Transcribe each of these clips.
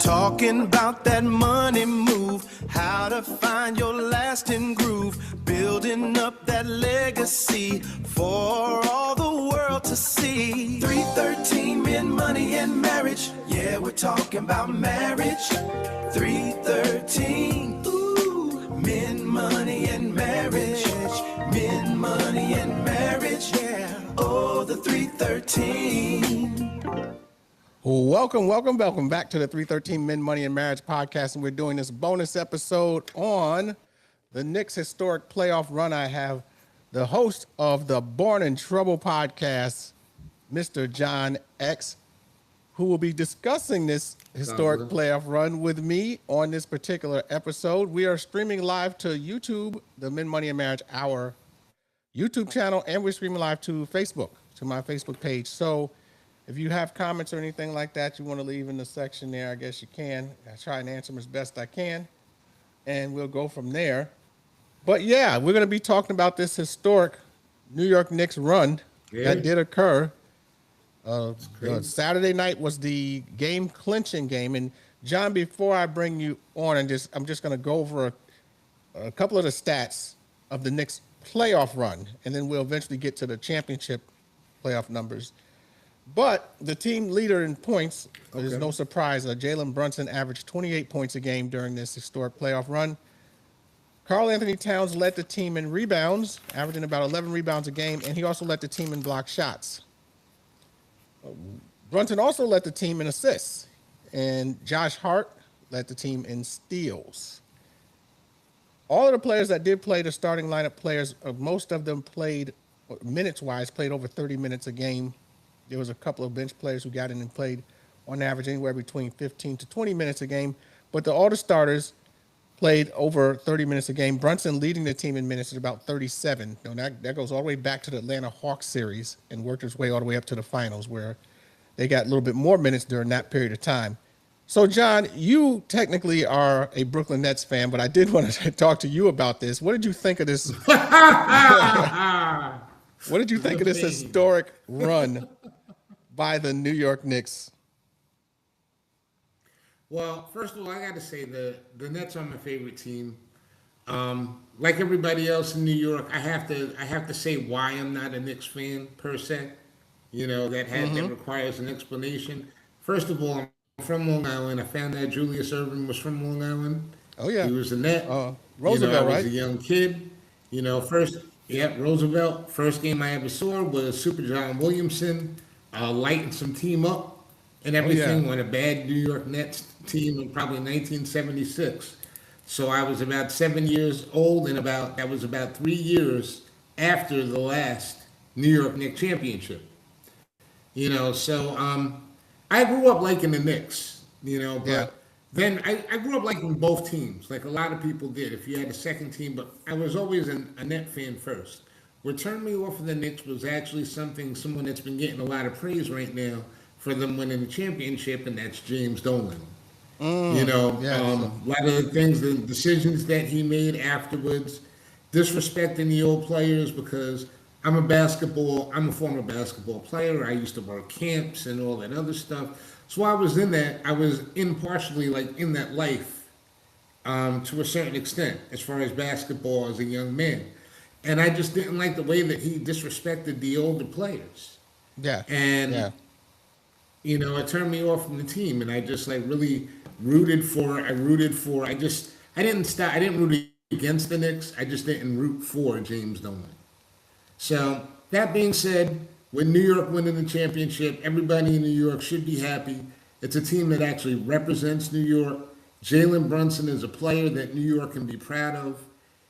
Talking about that money move, how to find your lasting groove, building up that legacy for all the world to see. 313 Men, Money, and Marriage. Yeah, we're talking about marriage. 313, ooh, Men, Money, and Marriage. Men, Money, and Marriage. Yeah, oh, the 313. Welcome back to the 313 Men, Money, and Marriage podcast. And we're doing this bonus episode on the Knicks' historic playoff run. I have the host of the Born in Trouble podcast, Mr. John X, who will be discussing this historic playoff run with me on this particular episode. We are streaming live to YouTube, the Men, Money, and Marriage Hour YouTube channel, and we're streaming live to Facebook, to my Facebook page. So if you have comments or anything like that you want to leave in the section there, I guess you can. I try and answer them as best I can, and we'll go from there. But yeah, we're going to be talking about this historic New York Knicks run that did occur. Saturday night was the game clinching game. And John, before I bring you on, I'm just going to go over a couple of the stats of the Knicks playoff run, and then we'll eventually get to the championship playoff numbers. But the team leader in points is no surprise. Jalen Brunson averaged 28 points a game during this historic playoff run. Karl-Anthony Towns led the team in rebounds, averaging about 11 rebounds a game, and he also led the team in block shots. Brunson also led the team in assists, and Josh Hart led the team in steals. All of the players that did play, the starting lineup players, most of them played, minutes-wise, played over 30 minutes a game. There was a couple of bench players who got in and played on average anywhere between 15 to 20 minutes a game. But all the starters played over 30 minutes a game. Brunson leading the team in minutes at about 37. That goes all the way back to the Atlanta Hawks series and worked its way all the way up to the finals, where they got a little bit more minutes during that period of time. So, John, you technically are a Brooklyn Nets fan, but I did want to talk to you about this. What did you think of this? What did you think of this historic run by the New York Knicks? Well, first of all, I got to say the Nets are my favorite team. Like everybody else in New York, I have to say why I'm not a Knicks fan per se. That requires an explanation. First of all, I'm from Long Island. I found out Julius Erving was from Long Island. Oh yeah, he was a Net. Roosevelt, right? I was a young kid. Roosevelt. First game I ever saw was Super John Williamson lighting some team up and everything on a bad New York Nets team in probably 1976. So I was about 7 years old, and that was about 3 years after the last New York Knicks championship. I grew up liking the Knicks, but then I grew up liking both teams, like a lot of people did if you had a second team, but I was always a Net fan first. What turned me off of the Knicks was actually someone that's been getting a lot of praise right now for them winning the championship, and that's James Dolan. A lot of the things, the decisions that he made afterwards, disrespecting the old players, because I'm a former basketball player. I used to work camps and all that other stuff. So I was in partially like in that life to a certain extent as far as basketball as a young man. And I just didn't like the way that he disrespected the older players. Yeah. And, it turned me off from the team. And I just really rooted for, I didn't root against the Knicks. I just didn't root for James Dolan. So that being said, with New York winning the championship, everybody in New York should be happy. It's a team that actually represents New York. Jalen Brunson is a player that New York can be proud of.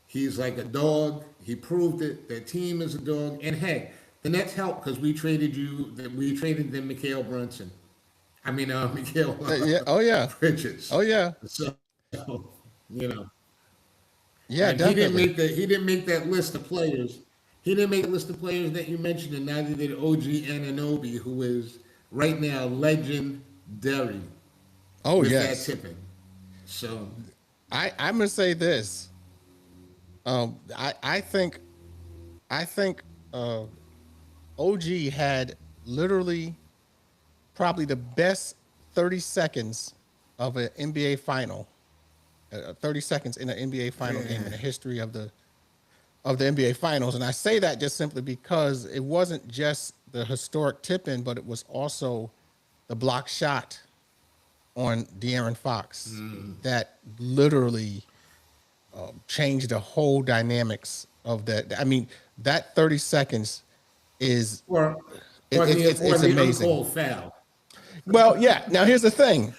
He's like a dog. He proved it. That team is a dog. And hey, the Nets helped because we traded them Mikal Brunson. Mikal Bridges. Oh yeah. So, Yeah, and definitely. He didn't make that list of players. He didn't make a list of players that you mentioned, and neither did OG Anunoby, who is right now legendary. Oh with yes. that tipping. So I'm gonna say this. I think OG had literally probably the best 30 seconds of an NBA final, 30 seconds in an NBA final game in the history of the NBA Finals. And I say that just simply because it wasn't just the historic tip-in, but it was also the block shot on De'Aaron Fox that literally changed the whole dynamics of that. I mean, that 30 seconds is it's the amazing. uncalled foul. Well, yeah. Now here's the thing.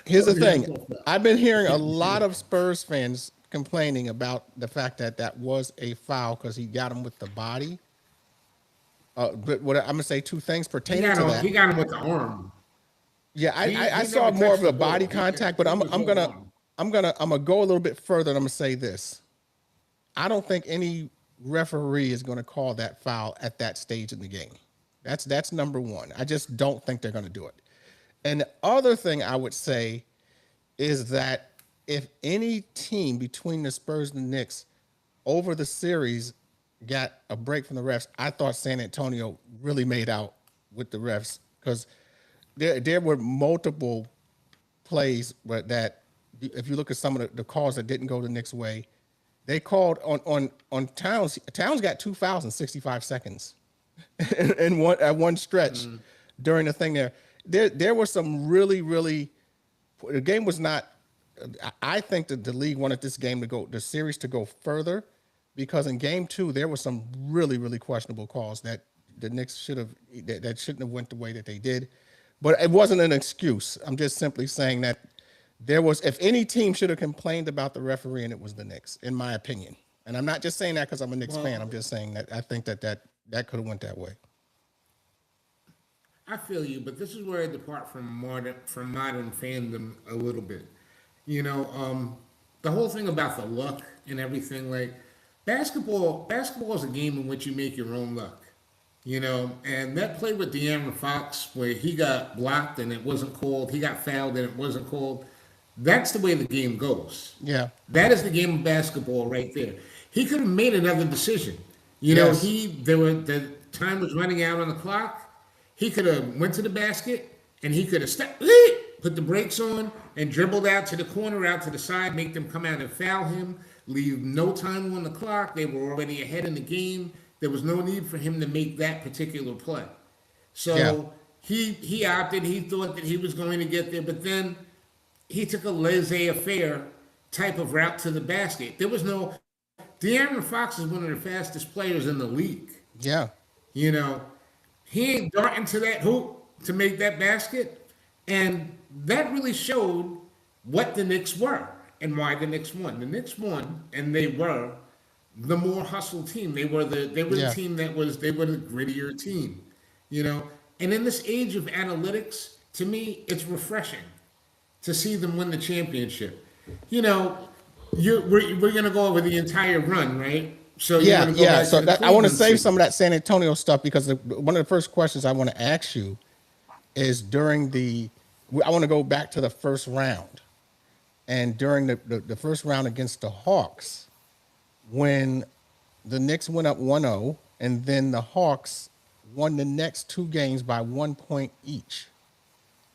I've been hearing a lot of Spurs fans complaining about the fact that that was a foul because he got him with the body. But what I'm gonna say, two things pertaining to that. He got him with the arm. Yeah, I He saw never more of touched a the ball. body He- contact, but he I'm was gonna holding on. go a little bit further. And I'm gonna say this: I don't think any referee is gonna call that foul at that stage in the game. That's number one. I just don't think they're gonna do it. And the other thing I would say is that if any team between the Spurs and the Knicks over the series got a break from the refs, I thought San Antonio really made out with the refs because there were multiple plays where that if you look at some of the calls that didn't go the Knicks' way, they called on Towns. Towns got 2 fouls in 65 seconds in one stretch during the thing there. There were some really the game was not. I think that the league wanted this game to go, the series to go further, because in game 2 there were some really questionable calls that the Knicks shouldn't have went the way that they did, but it wasn't an excuse. I'm just simply saying that there was, if any team should have complained about the referee, and it was the Knicks, in my opinion. And I'm not just saying that because I'm a Knicks fan. I'm just saying that I think that could have went that way. I feel you, but this is where I depart from modern fandom a little bit. You know, the whole thing about the luck and everything, like basketball is a game in which you make your own luck. You know, and that play with De'Aaron Fox where he got blocked and it wasn't called, he got fouled and it wasn't called. That's the way the game goes. Yeah. That is the game of basketball right there. He could have made another decision. You know, Yes. the time was running out on the clock. He could have went to the basket and he could have put the brakes on and dribbled out to the corner, out to the side, make them come out and foul him, leave no time on the clock. They were already ahead in the game. There was no need for him to make that particular play. So Yeah. he opted, he thought that he was going to get there, but then he took a laissez-faire type of route to the basket. There was no, De'Aaron Fox is one of the fastest players in the league. Yeah. You know, he ain't darting to that hoop to make that basket. And that really showed what the Knicks were and why the Knicks won. The Knicks won, and they were the more hustle team. They were the Yeah. team they were the grittier team. You know, and in this age of analytics, to me, it's refreshing to see them win the championship. You know, we're gonna go over the entire run, right? So you're gonna go back So to the I want to Cleveland save series. some of that San Antonio stuff because one of the first questions I want to ask you is I want to go back to the first round, and during the first round against the Hawks, when the Knicks went up 1-0, and then the Hawks won the next 2 games by 1 point each.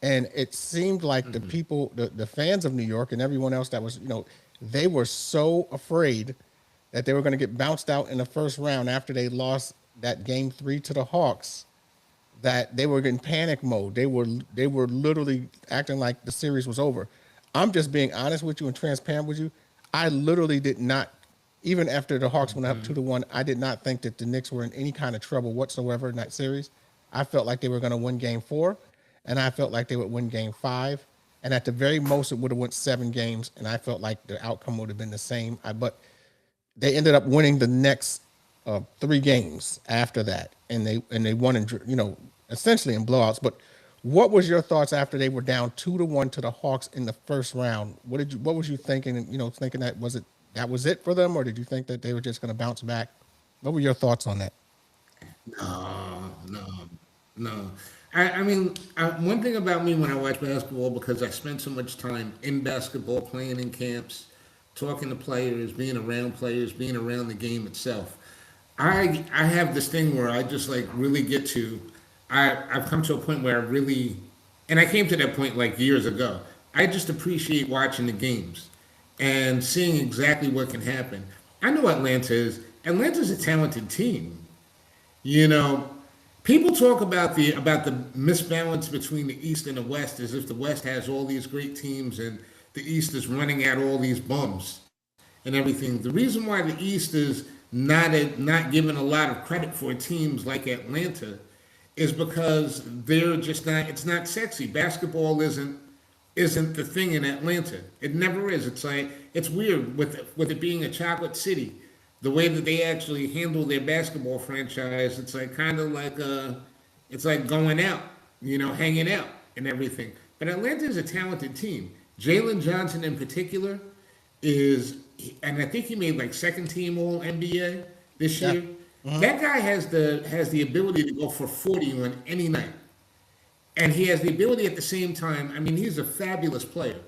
And it seemed like the people, the fans of New York and everyone else that was, they were so afraid that they were going to get bounced out in the first round after they lost that game 3 to the Hawks, that they were in panic mode. They were literally acting like the series was over. I'm just being honest with you and transparent with you. I literally did not, even after the Hawks went up 2-1, I did not think that the Knicks were in any kind of trouble whatsoever in that series. I felt like they were going to win game 4, and I felt like they would win game 5. And at the very most, it would have went 7 games, and I felt like the outcome would have been the same. But they ended up winning the next 3 games after that, and they won in essentially in blowouts. But what was your thoughts after they were down 2-1 to the Hawks in the first round? What was you thinking? Thinking that was it for them, or did you think that they were just going to bounce back? What were your thoughts on that? No. I mean, one thing about me when I watch basketball, because I spend so much time in basketball, playing in camps, talking to players, being around the game itself, I have this thing where I just like really get to, I've come to a point where I really, and I came to that point like years ago, I just appreciate watching the games and seeing exactly what can happen. I know Atlanta is. Atlanta's a talented team. You know, people talk about the misbalance between the East and the West as if the West has all these great teams and the East is running at all these bums and everything. The reason why the East is not given a lot of credit for teams like Atlanta is because they're just not. It's not sexy. Basketball isn't the thing in Atlanta. It never is. It's like it's weird with it being a chocolate city. The way that they actually handle their basketball franchise, it's like kind of like it's like going out, hanging out and everything. But Atlanta is a talented team. Jalen Johnson in particular and I think he made like second team All NBA this year. Mm-hmm. That guy has the ability to go for 40 on any night. And he has the ability at the same time. I mean, he's a fabulous player.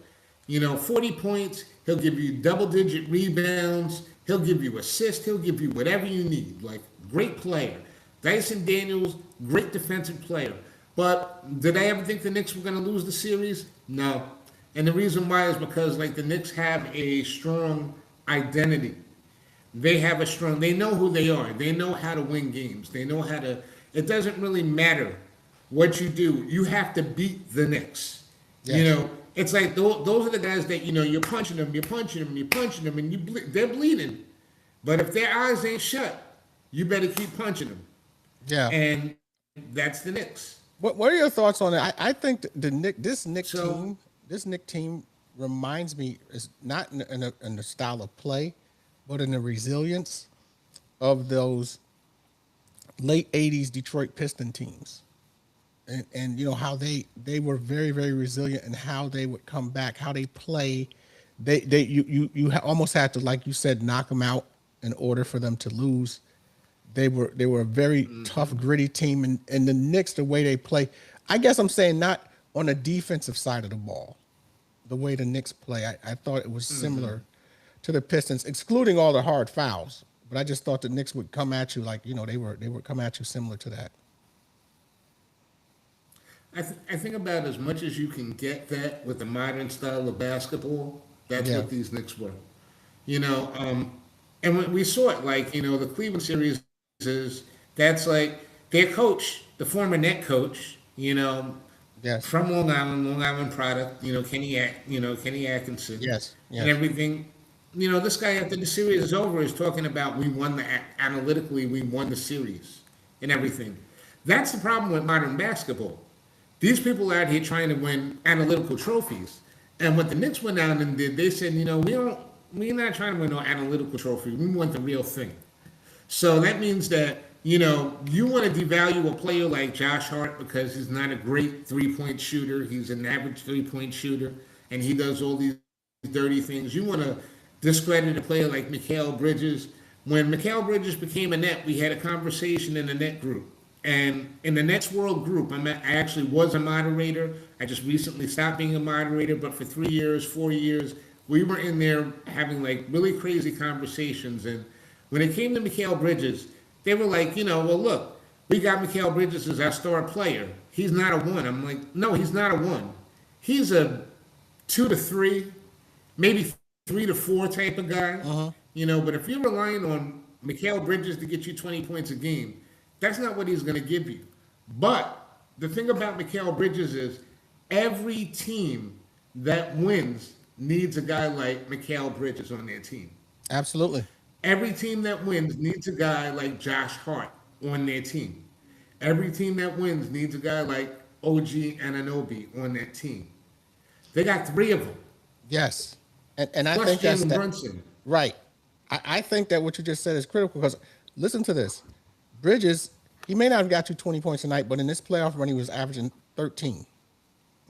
40 points, he'll give you double-digit rebounds, he'll give you assists, he'll give you whatever you need. Like, great player. Dyson Daniels, great defensive player. But did I ever think the Knicks were going to lose the series? No. And the reason why is because, like, the Knicks have a strong identity. They know who they are. They know how to win games. They know how to, it doesn't really matter what you do. You have to beat the Knicks. Yes. It's like those are the guys that, you're punching them, and they're bleeding. But if their eyes ain't shut, you better keep punching them. Yeah. And that's the Knicks. What are your thoughts on it? I think this Knicks team reminds me, is not in the style of play, but in the resilience of those late 80s Detroit Piston teams. And how they were very, very resilient and how they would come back, how they play. You almost had to, like you said, knock them out in order for them to lose. They were a very tough, gritty team, and the Knicks, the way they play, I guess I'm saying not on the defensive side of the ball, the way the Knicks play. I thought it was similar to the Pistons, excluding all the hard fouls. But I just thought the Knicks would come at you like, they would come at you similar to that. I think about as much as you can get that with the modern style of basketball. That's what these Knicks were, and when we saw it, like, the Cleveland series that's like their coach, the former net coach, from Long Island product, Kenny Atkinson, and everything. This guy after the series is over is talking about we won the series and everything. That's the problem with modern basketball. These people are out here trying to win analytical trophies. And what the Knicks went out and did, they said, we're not trying to win no analytical trophy. We want the real thing. So that means that, you want to devalue a player like Josh Hart because he's not a great three-point shooter. He's an average three-point shooter, and he does all these dirty things. You want to discredit a player like Mikal Bridges. When Mikal Bridges became a Net, we had a conversation in the Net group. And in the Nets World group, I actually was a moderator. I just recently stopped being a moderator, but for 4 years, we were in there having like really crazy conversations. And when it came to Mikal Bridges, they were like, well, look, we got Mikal Bridges as our star player. He's not a 1. I'm like, no, he's not a 1. He's a 2 to 3, maybe 3 to 4 type of guy. But if you're relying on Mikal Bridges to get you 20 points a game, that's not what he's going to give you. But the thing about Mikal Bridges is every team that wins needs a guy like Mikal Bridges on their team. Absolutely. Every team that wins needs a guy like Josh Hart on their team. Every team that wins needs a guy like OG Anunoby on that team. They got 3 of them. Yes. And I think that's Brunson. Right. I think that what you just said is critical because listen to this. Bridges, he may not have got you 20 points a night, but in this playoff run, he was averaging 13.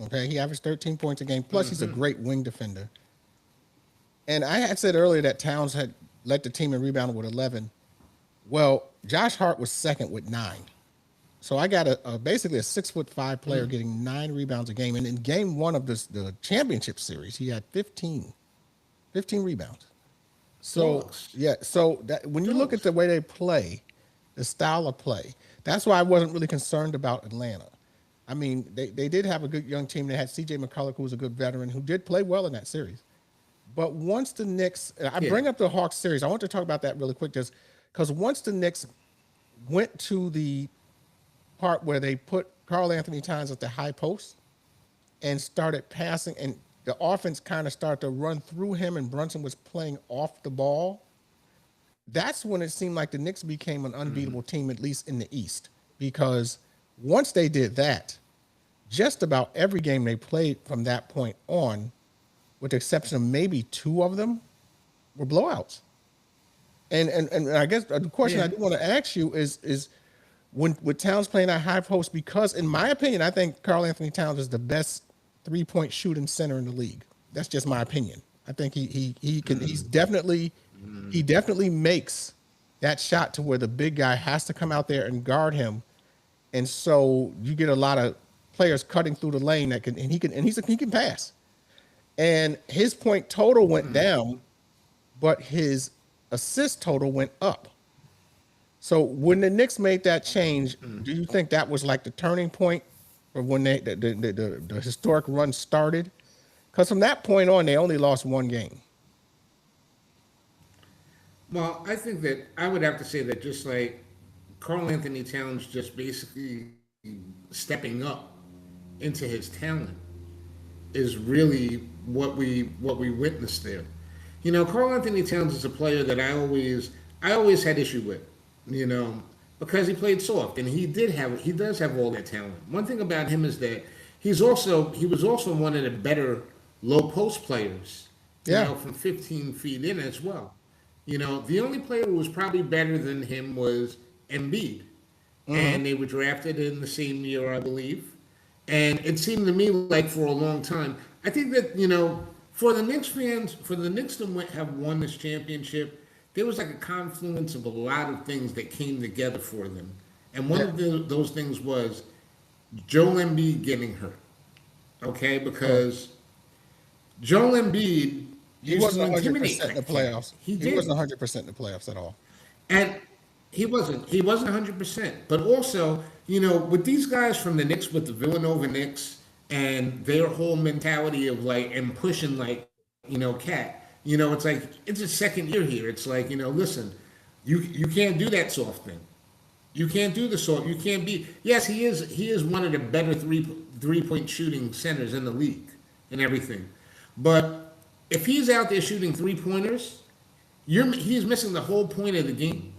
Okay, he averaged 13 points a game. Plus, he's a great wing defender. And I had said earlier that Towns had led the team in rebounding with 11. Well, Josh Hart was second with 9. So I got basically a 6'5" player getting 9 rebounds a game. And in game 1 of the championship series, he had 15 rebounds. So, so that when you look at the way they play, the style of play. That's why I wasn't really concerned about Atlanta. I mean, they did have a good young team. They had C.J. McCullough, who was a good veteran, who did play well in that series. But once the Knicks, I bring up the Hawks series, I want to talk about that really quick, just because once the Knicks went to the part where they put Karl Anthony Towns at the high post and started passing, and the offense kind of started to run through him, and Brunson was playing off the ball. That's when it seemed like the Knicks became an unbeatable team, at least in the East, because once they did that, just about every game they played from that point on, with the exception of maybe 2 of them, were blowouts. And I guess the question I do want to ask you is when with Towns playing at high post, because in my opinion, I think Karl Anthony Towns is the best 3-point shooting center in the league. That's just my opinion. I think he definitely makes that shot to where the big guy has to come out there and guard him. And so you get a lot of players cutting through the lane that he can pass. And his point total went down, but his assist total went up. So when the Knicks made that change, do you think that was like the turning point for when the historic run started? Because from that point on, they only lost 1 game. Well, I think that I would have to say that just like Karl Anthony Towns just basically stepping up into his talent is really what we witnessed there. You know, Karl Anthony Towns is a player that I always had issue with, you know, because he played soft, and he does have all that talent. One thing about him is that he was also one of the better low post players, you know, from 15 feet in as well. You know, the only player who was probably better than him was Embiid, and they were drafted in the same year, I believe. And it seemed to me like for a long time, I think that, you know, for the Knicks fans, for the Knicks to have won this championship, there was like a confluence of a lot of things that came together for them. And one of those things was Joel Embiid getting hurt. Okay, because Joel Embiid He wasn't 100% in the playoffs. He wasn't 100% in the playoffs at all. And he wasn't 100%. But also, you know, with these guys from the Knicks, with the Villanova Knicks, and their whole mentality of like, and pushing like, you know, Cat, you know, it's like, it's a second year here. It's like, you know, listen, you can't do that soft thing. You can't do the soft. You can't be. Yes, he is one of the better three-point shooting centers in the league and everything. But if he's out there shooting 3-pointers, he's missing the whole point of the game.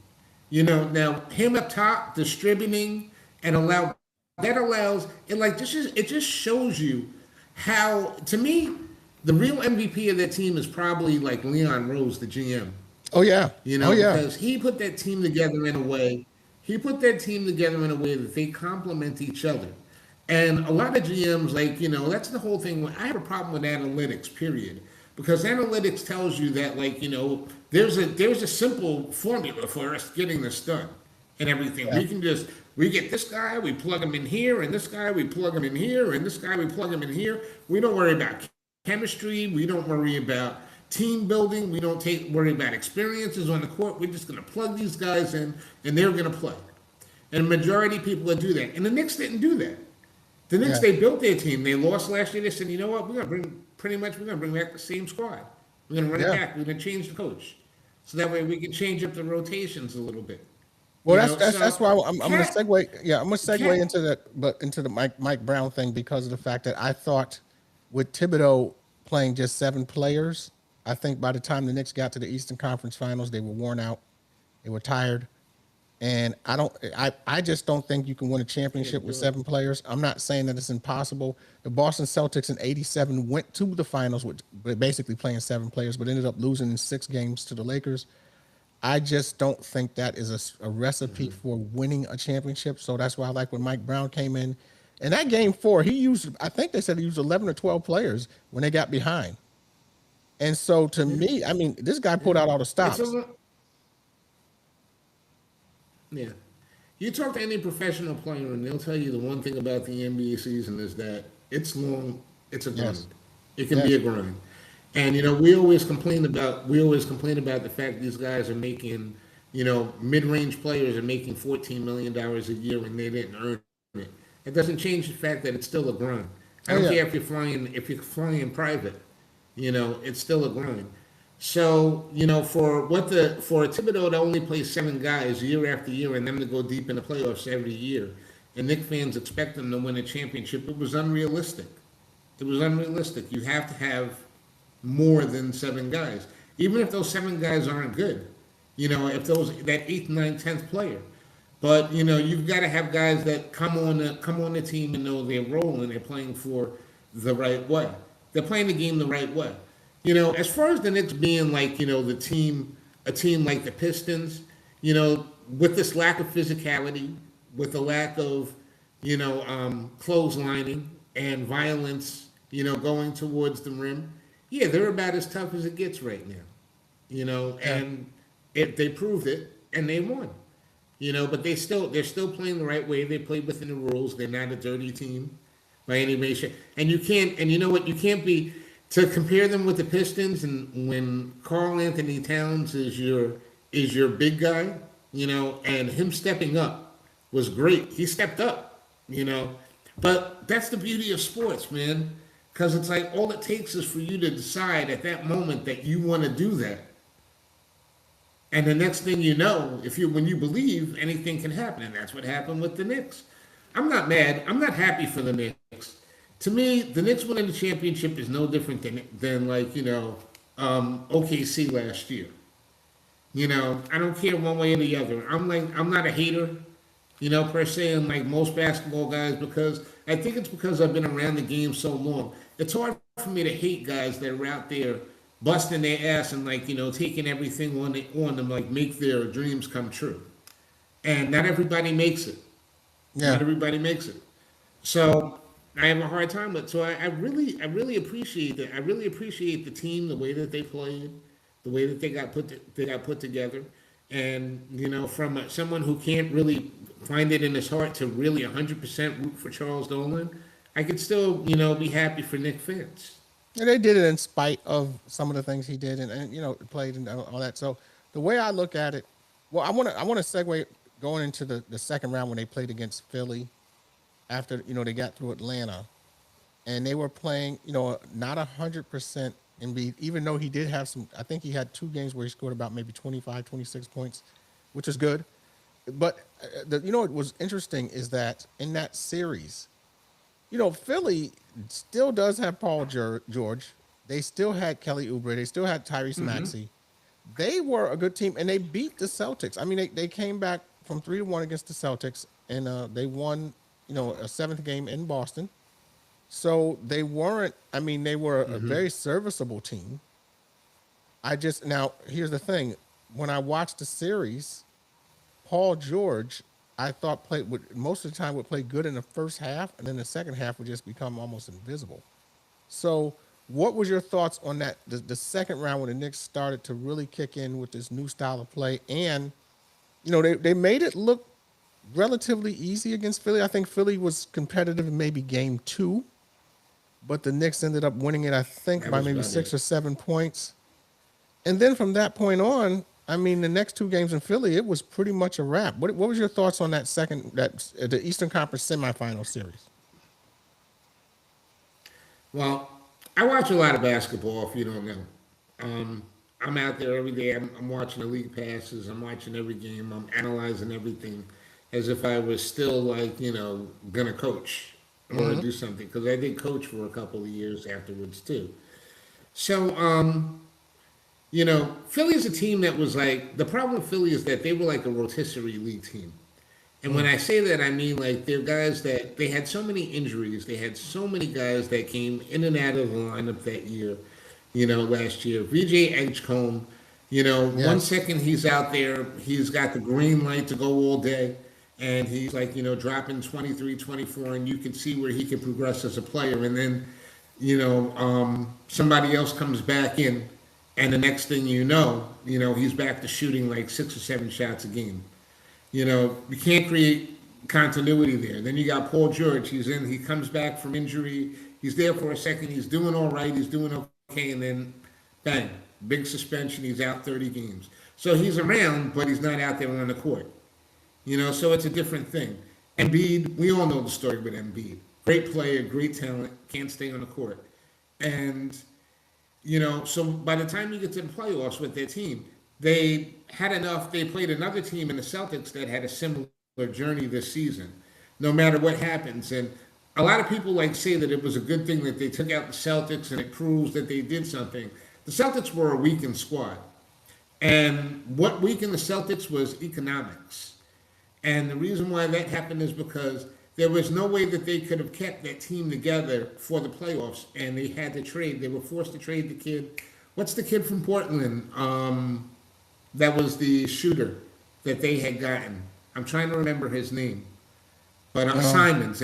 You know, now him up top distributing and allows it, like it just shows you how, to me, the real MVP of that team is probably like Leon Rose, the GM. Oh yeah. You know, because he put that team together in a way. That they complement each other. And a lot of GMs, like, you know, that's the whole thing. I have a problem with analytics, period. Because analytics tells you that, like, you know, there's a simple formula for us getting this done and everything. Yeah. We get this guy, we plug him in here, and this guy, we plug him in here, and this guy, we plug him in here. We don't worry about chemistry. We don't worry about team building. We don't worry about experiences on the court. We're just going to plug these guys in, and they're going to play. And the majority of people that do that. And the Knicks didn't do that. The Knicks, they built their team. They lost last year. They said, you know what, we're going to bring back the same squad. We're going to run it back. We're going to change the coach. So that way we can change up the rotations a little bit. Well, that's why I'm going to segue. Yeah, I'm going to segue into that, but into the Mike Brown thing, because of the fact that I thought with Thibodeau playing just 7 players, I think by the time the Knicks got to the Eastern Conference Finals, they were worn out. They were tired. And I just don't think you can win a championship with 7 players. I'm not saying that it's impossible. The Boston Celtics in '87 went to the finals with basically playing 7 players, but ended up losing in 6 games to the Lakers. I just don't think that is a recipe for winning a championship. So that's why I like when Mike Brown came in. And that game 4, I think they said he used 11 or 12 players when they got behind. And so to me, I mean, this guy pulled out all the stops. Yeah. You talk to any professional player and they'll tell you the one thing about the NBA season is that it's long, it's a grind. Yes. It can be a grind. And, you know, we always complain about the fact these guys are making, you know, mid-range players are making $14 million a year and they didn't earn it. It doesn't change the fact that it's still a grind. I don't care if you're flying private, it's still a grind. So, for Thibodeau to only play 7 guys year after year and them to go deep in the playoffs every year, and Knicks fans expect them to win a championship, it was unrealistic. It was unrealistic. You have to have more than 7 guys, even if those 7 guys aren't good. If that 8th, 9th, 10th player, but you've got to have guys that come on the team and know their role and they're playing for the right way. They're playing the game the right way. As far as the Knicks being like a team like the Pistons, with this lack of physicality, with the lack of clotheslining and violence, going towards the rim, yeah, they're about as tough as it gets right now. And they proved it and they won. But they're still playing the right way. They play within the rules. They're not a dirty team by any means. And you know what? You can't be to compare them with the Pistons. And when Karl Anthony Towns is your big guy, and him stepping up was great. He stepped up, But that's the beauty of sports, man. Because it's like all it takes is for you to decide at that moment that you want to do that. And the next thing you know, when you believe, anything can happen. And that's what happened with the Knicks. I'm not mad. I'm not happy for the Knicks. To me, the Knicks winning the championship is no different than OKC last year. I don't care one way or the other. I'm not a hater, per se, like most basketball guys, because I think it's because I've been around the game so long. It's hard for me to hate guys that are out there busting their ass and taking everything on them, like make their dreams come true. And not everybody makes it. Yeah. Not everybody makes it. So I have a hard time with it. So I really appreciate that. I really appreciate the team, the way that they played, the way that they got put together. And, from someone who can't really find it in his heart to really 100% root for Charles Dolan, I could still, be happy for Knicks fans. And they did it in spite of some of the things he did and played and all that. So the way I look at it, well, I want to segue going into the second round when they played against Philly after, they got through Atlanta and they were playing, not 100% Embiid, even though he did have I think he had 2 games where he scored about maybe 25, 26 points, which is good. But, what was interesting is that in that series, Philly still does have Paul George. They still had Kelly Oubre. They still had Tyrese Maxey. They were a good team, and they beat the Celtics. I mean, they came back from 3-1 against the Celtics, and they won, a 7th game in Boston. So they weren't. I mean, they were a very serviceable team. Now here's the thing: when I watched the series, Paul George, I thought most of the time would play good in the first half, and then the second half would just become almost invisible. So what was your thoughts on that, the second round when the Knicks started to really kick in with this new style of play? And, they made it look relatively easy against Philly. I think Philly was competitive in maybe game 2, but the Knicks ended up winning it, I think, by maybe 6 or 7 points. And then from that point on, I mean, the next 2 games in Philly, it was pretty much a wrap. What was your thoughts on the Eastern Conference semifinal series? Well, I watch a lot of basketball, if you don't know. I'm out there every day. I'm watching the league passes. I'm watching every game. I'm analyzing everything as if I was still, going to coach or do something. Because I did coach for a couple of years afterwards, too. So, Philly's a team that was the problem with Philly is that they were like a rotisserie league team. And when I say that, I mean they're guys that they had so many injuries. They had so many guys that came in and out of the lineup that year, last year. VJ Edgecombe, yes. 1 second he's out there, he's got the green light to go all day. And he's dropping 23, 24, and you can see where he can progress as a player. And then, somebody else comes back in. And the next thing you know, he's back to shooting 6 or 7 shots a game. You can't create continuity there. Then you got Paul George. He comes back from injury. He's there for a second. He's doing all right. He's doing okay. And then, bang, big suspension. He's out 30 games. So he's around, but he's not out there on the court. So it's a different thing. Embiid, we all know the story with Embiid. Great player, great talent, can't stay on the court. And, so by the time you get to the playoffs with their team, they had enough. They played another team in the Celtics that had a similar journey this season, no matter what happens. And a lot of people say that it was a good thing that they took out the Celtics and it proves that they did something. The Celtics were a weakened squad. And what weakened the Celtics was economics. And the reason why that happened is because there was no way that they could have kept that team together for the playoffs, and they had to trade. They were forced to trade the kid. What's the kid from Portland? That was the shooter that they had gotten. I'm trying to remember his name, but Simons,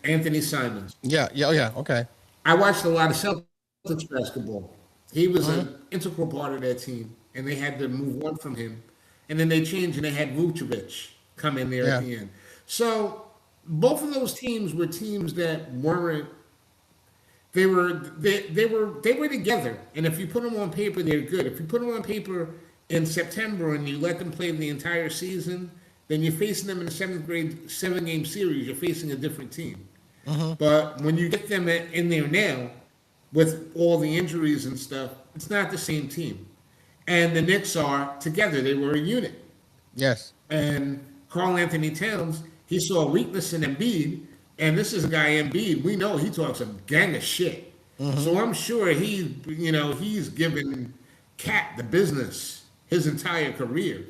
Anthony Simons. Yeah. Okay. I watched a lot of Celtics basketball. He was an integral part of that team, and they had to move on from him. And then they changed, and they had Vucevic come in there at the end. So both of those teams were teams that weren't. They were together, and if you put them on paper, they're good. If you put them on paper in September and you let them play the entire season, then you're facing them in a 7-game series. You're facing a different team. But when you get them in there now, with all the injuries and stuff, it's not the same team. And the Knicks are together. They were a unit. Yes. And Karl Anthony Towns, he saw a weakness in Embiid, and this is a guy, Embiid, we know he talks a gang of shit. So I'm sure he's given Cat the business his entire career.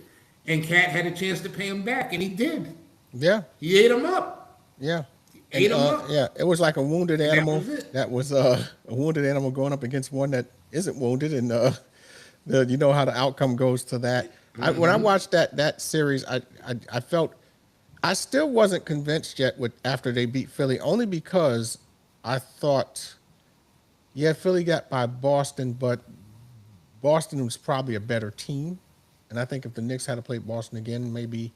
And Cat had a chance to pay him back, and he did. Yeah. He ate him up. Yeah. Ate him up. Yeah, it was like a wounded animal. That Was a wounded animal going up against one that isn't wounded, and you know how the outcome goes to that. When I watched that series, I felt I still wasn't convinced yet after they beat Philly, only because I thought, Philly got by Boston, but Boston was probably a better team, and I think if the Knicks had to play Boston again, maybe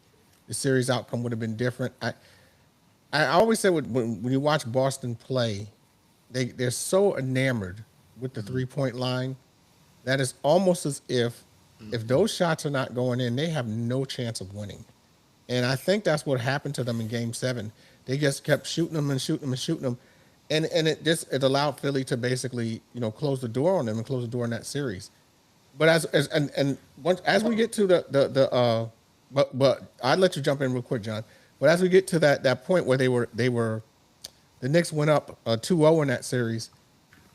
the series outcome would have been different. I always say when you watch Boston play, they're so enamored with the 3-point line that it's almost as if those shots are not going in, they have no chance of winning. And I think that's what happened to them in Game 7. They just kept shooting them and shooting them and shooting them, and it allowed Philly to basically close the door on them and close the door in that series. But as we get to but I'd let you jump in real quick, John. But as we get to that point where the Knicks went up 2-0 in that series,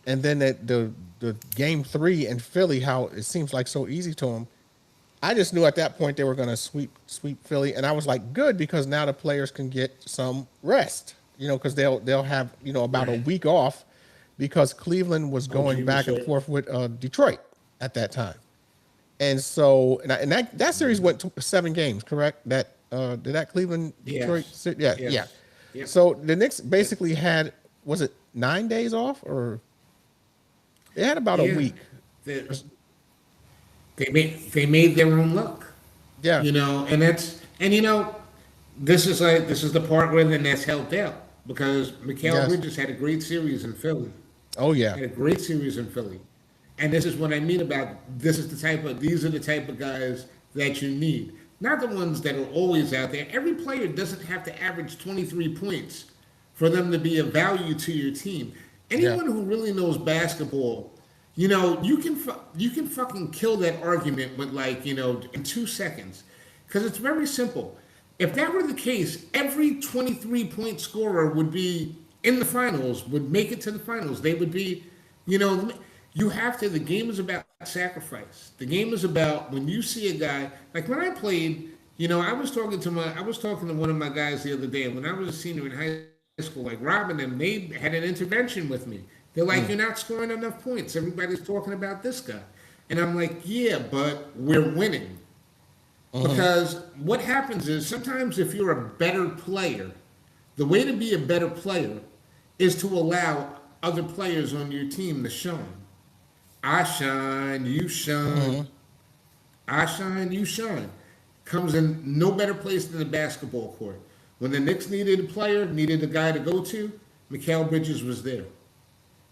and then the Game 3 in Philly, how it seems like so easy to them, I just knew at that point they were going to sweep Philly, and I was like, good, because now the players can get some rest, because they'll have about a week off, because Cleveland was going back and forth with Detroit at that time, and so that series went to 7 games, correct? Did that Cleveland Detroit? Yes. Yeah. Yep. So the Knicks basically had, was it 9 days off, or they had about a week? They made their own luck. Yeah. This is the part where the Nets helped out, because Mikal Bridges had a great series in Philly. Oh yeah. Had a great series in Philly. And this is what I mean about these are the type of guys that you need. Not the ones that are always out there. Every player doesn't have to average 23 points for them to be of value to your team. Anyone who really knows basketball, you can fucking kill that argument with in 2 seconds, because it's very simple. If that were the case, every 23-point scorer would be in the finals, would make it to the finals. They would be, the game is about sacrifice. The game is about when you see a guy, like when I played, I was talking to one of my guys the other day, and when I was a senior in high school, like Robin and they had an intervention with me. They're like, you're not scoring enough points. Everybody's talking about this guy. And I'm like, yeah, but we're winning. Because what happens is sometimes if you're a better player, the way to be a better player is to allow other players on your team to shine. I shine, you shine. I shine, you shine. Comes in no better place than the basketball court. When the Knicks needed a player, needed a guy to go to, Mikal Bridges was there.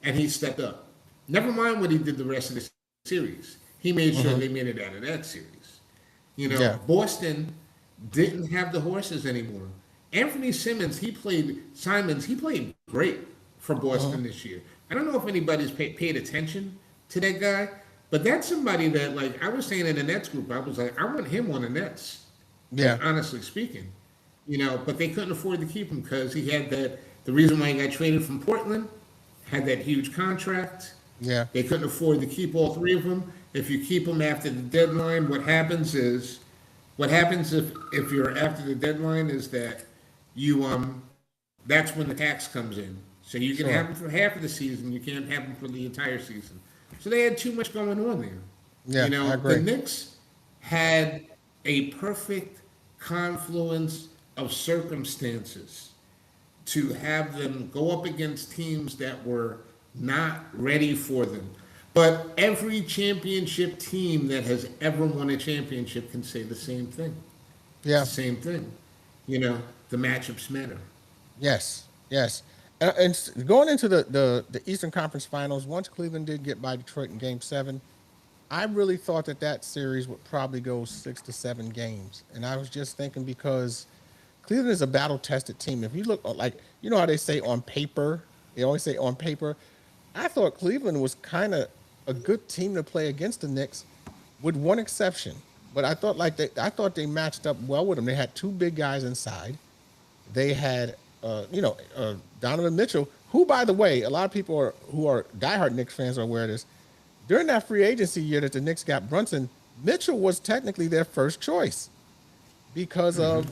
And he stepped up. Never mind what he did the rest of the series. He made sure they made it out of that series. Boston didn't have the horses anymore. Anthony Simons, he played great for Boston this year. I don't know if anybody's paid attention to that guy, but that's somebody that, like I was saying in the Nets group, I was like, I want him on the Nets. Yeah. Like, honestly speaking, but they couldn't afford to keep him because he had the reason why he got traded from Portland, had that huge contract. Yeah. They couldn't afford to keep all three of them. If you keep them after the deadline, what happens if you're after the deadline is that you that's when the tax comes in. So you can have them for half of the season, you can't have them for the entire season. So they had too much going on there. Yeah, I agree. The Knicks had a perfect confluence of circumstances to have them go up against teams that were not ready for them. But every championship team that has ever won a championship can say the same thing. Yeah. It's the same thing. The matchups matter. Yes. Yes. And going into the Eastern Conference Finals, once Cleveland did get by Detroit in Game 7, I really thought that series would probably go 6 to 7 games. And I was just thinking because Cleveland is a battle-tested team. If you look, like, how they say on paper, they always say on paper, I thought Cleveland was kind of a good team to play against the Knicks, with one exception. But I thought they matched up well with them. They had two big guys inside. They had, Donovan Mitchell, who, by the way, a lot of people who are diehard Knicks fans are aware of this. During that free agency year that the Knicks got Brunson, Mitchell was technically their first choice because of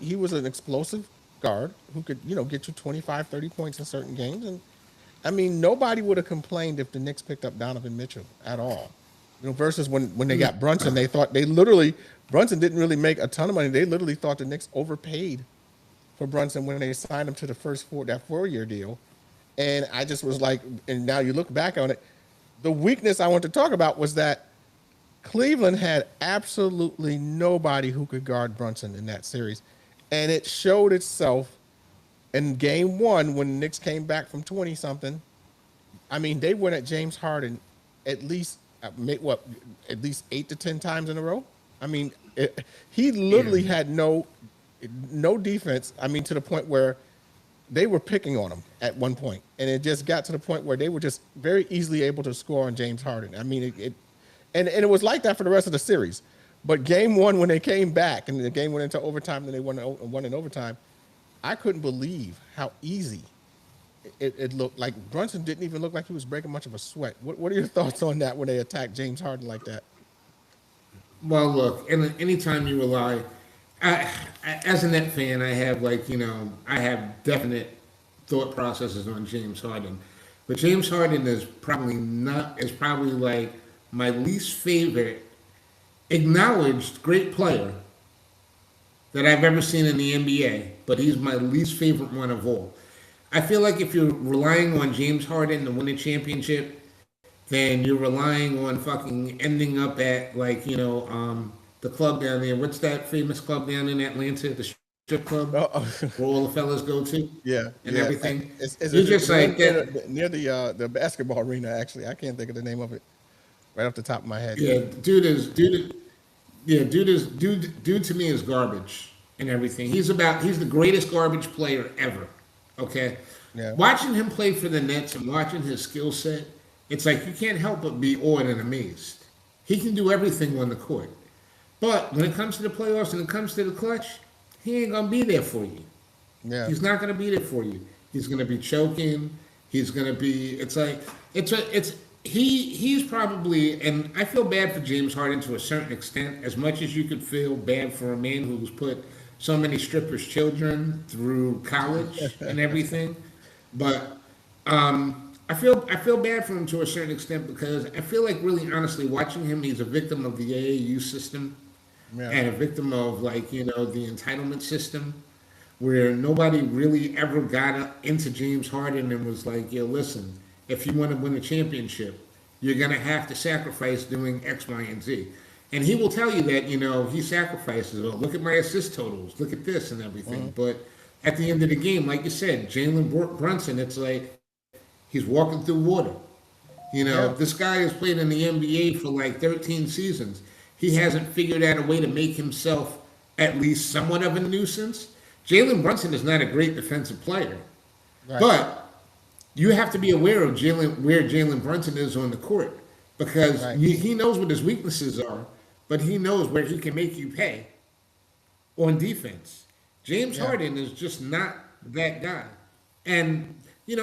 he was an explosive guard who could, get you 25, 30 points in certain games. And I mean, nobody would have complained if the Knicks picked up Donovan Mitchell at all. Versus when they got Brunson, Brunson didn't really make a ton of money. They literally thought the Knicks overpaid for Brunson when they signed him to that 4-year deal. And I just was like, and now you look back on it, the weakness I want to talk about was that Cleveland had absolutely nobody who could guard Brunson in that series. And it showed itself in Game 1 when the Knicks came back from 20-something. I mean, they went at James Harden at least 8 to 10 times in a row. I mean, he literally had no defense. I mean, to the point where they were picking on him at one point, and it just got to the point where they were just very easily able to score on James Harden. I mean, it was like that for the rest of the series. But Game 1, when they came back and the game went into overtime, and they won in overtime, I couldn't believe how easy it looked. Like Brunson didn't even look like he was breaking much of a sweat. What are your thoughts on that when they attacked James Harden like that? Well, look, anytime you rely, as a Net fan, I have I have definite thought processes on James Harden, but James Harden is probably like my least favorite acknowledged great player that I've ever seen in the NBA, but he's my least favorite one of all. I feel like if you're relying on James Harden to win a championship, then you're relying on fucking ending up at the club down there. What's that famous club down in Atlanta? The strip club where all the fellas go to. Yeah, and everything. It's just like near the basketball arena. Actually, I can't think of the name of it right off the top of my head. Yeah, dude to me is garbage and everything. He's the greatest garbage player ever. Okay. Yeah. Watching him play for the Nets and watching his skill set, it's like you can't help but be awed and amazed. He can do everything on the court. But when it comes to the playoffs and it comes to the clutch, he ain't gonna be there for you. Yeah. He's not gonna be there for you. He's gonna be choking. He's gonna be. He's probably, and I feel bad for James Harden to a certain extent, as much as you could feel bad for a man who's put so many strippers' children through college and everything. But I feel bad for him to a certain extent because I feel like really honestly watching him, he's a victim of the AAU system and a victim of the entitlement system where nobody really ever got into James Harden and was like, yo, listen, if you want to win a championship, you're going to have to sacrifice doing X, Y, and Z. And he will tell you that, he sacrifices. Oh, look at my assist totals. Look at this and everything. But at the end of the game, like you said, Jalen Brunson, it's like he's walking through water. This guy has played in the NBA for like 13 seasons. He hasn't figured out a way to make himself at least somewhat of a nuisance. Jalen Brunson is not a great defensive player, Right. but you have to be aware of where Jalen Brunson is on the court because Right. he knows what his weaknesses are, but he knows where he can make you pay on defense. James Yeah. Harden is just not that guy. And,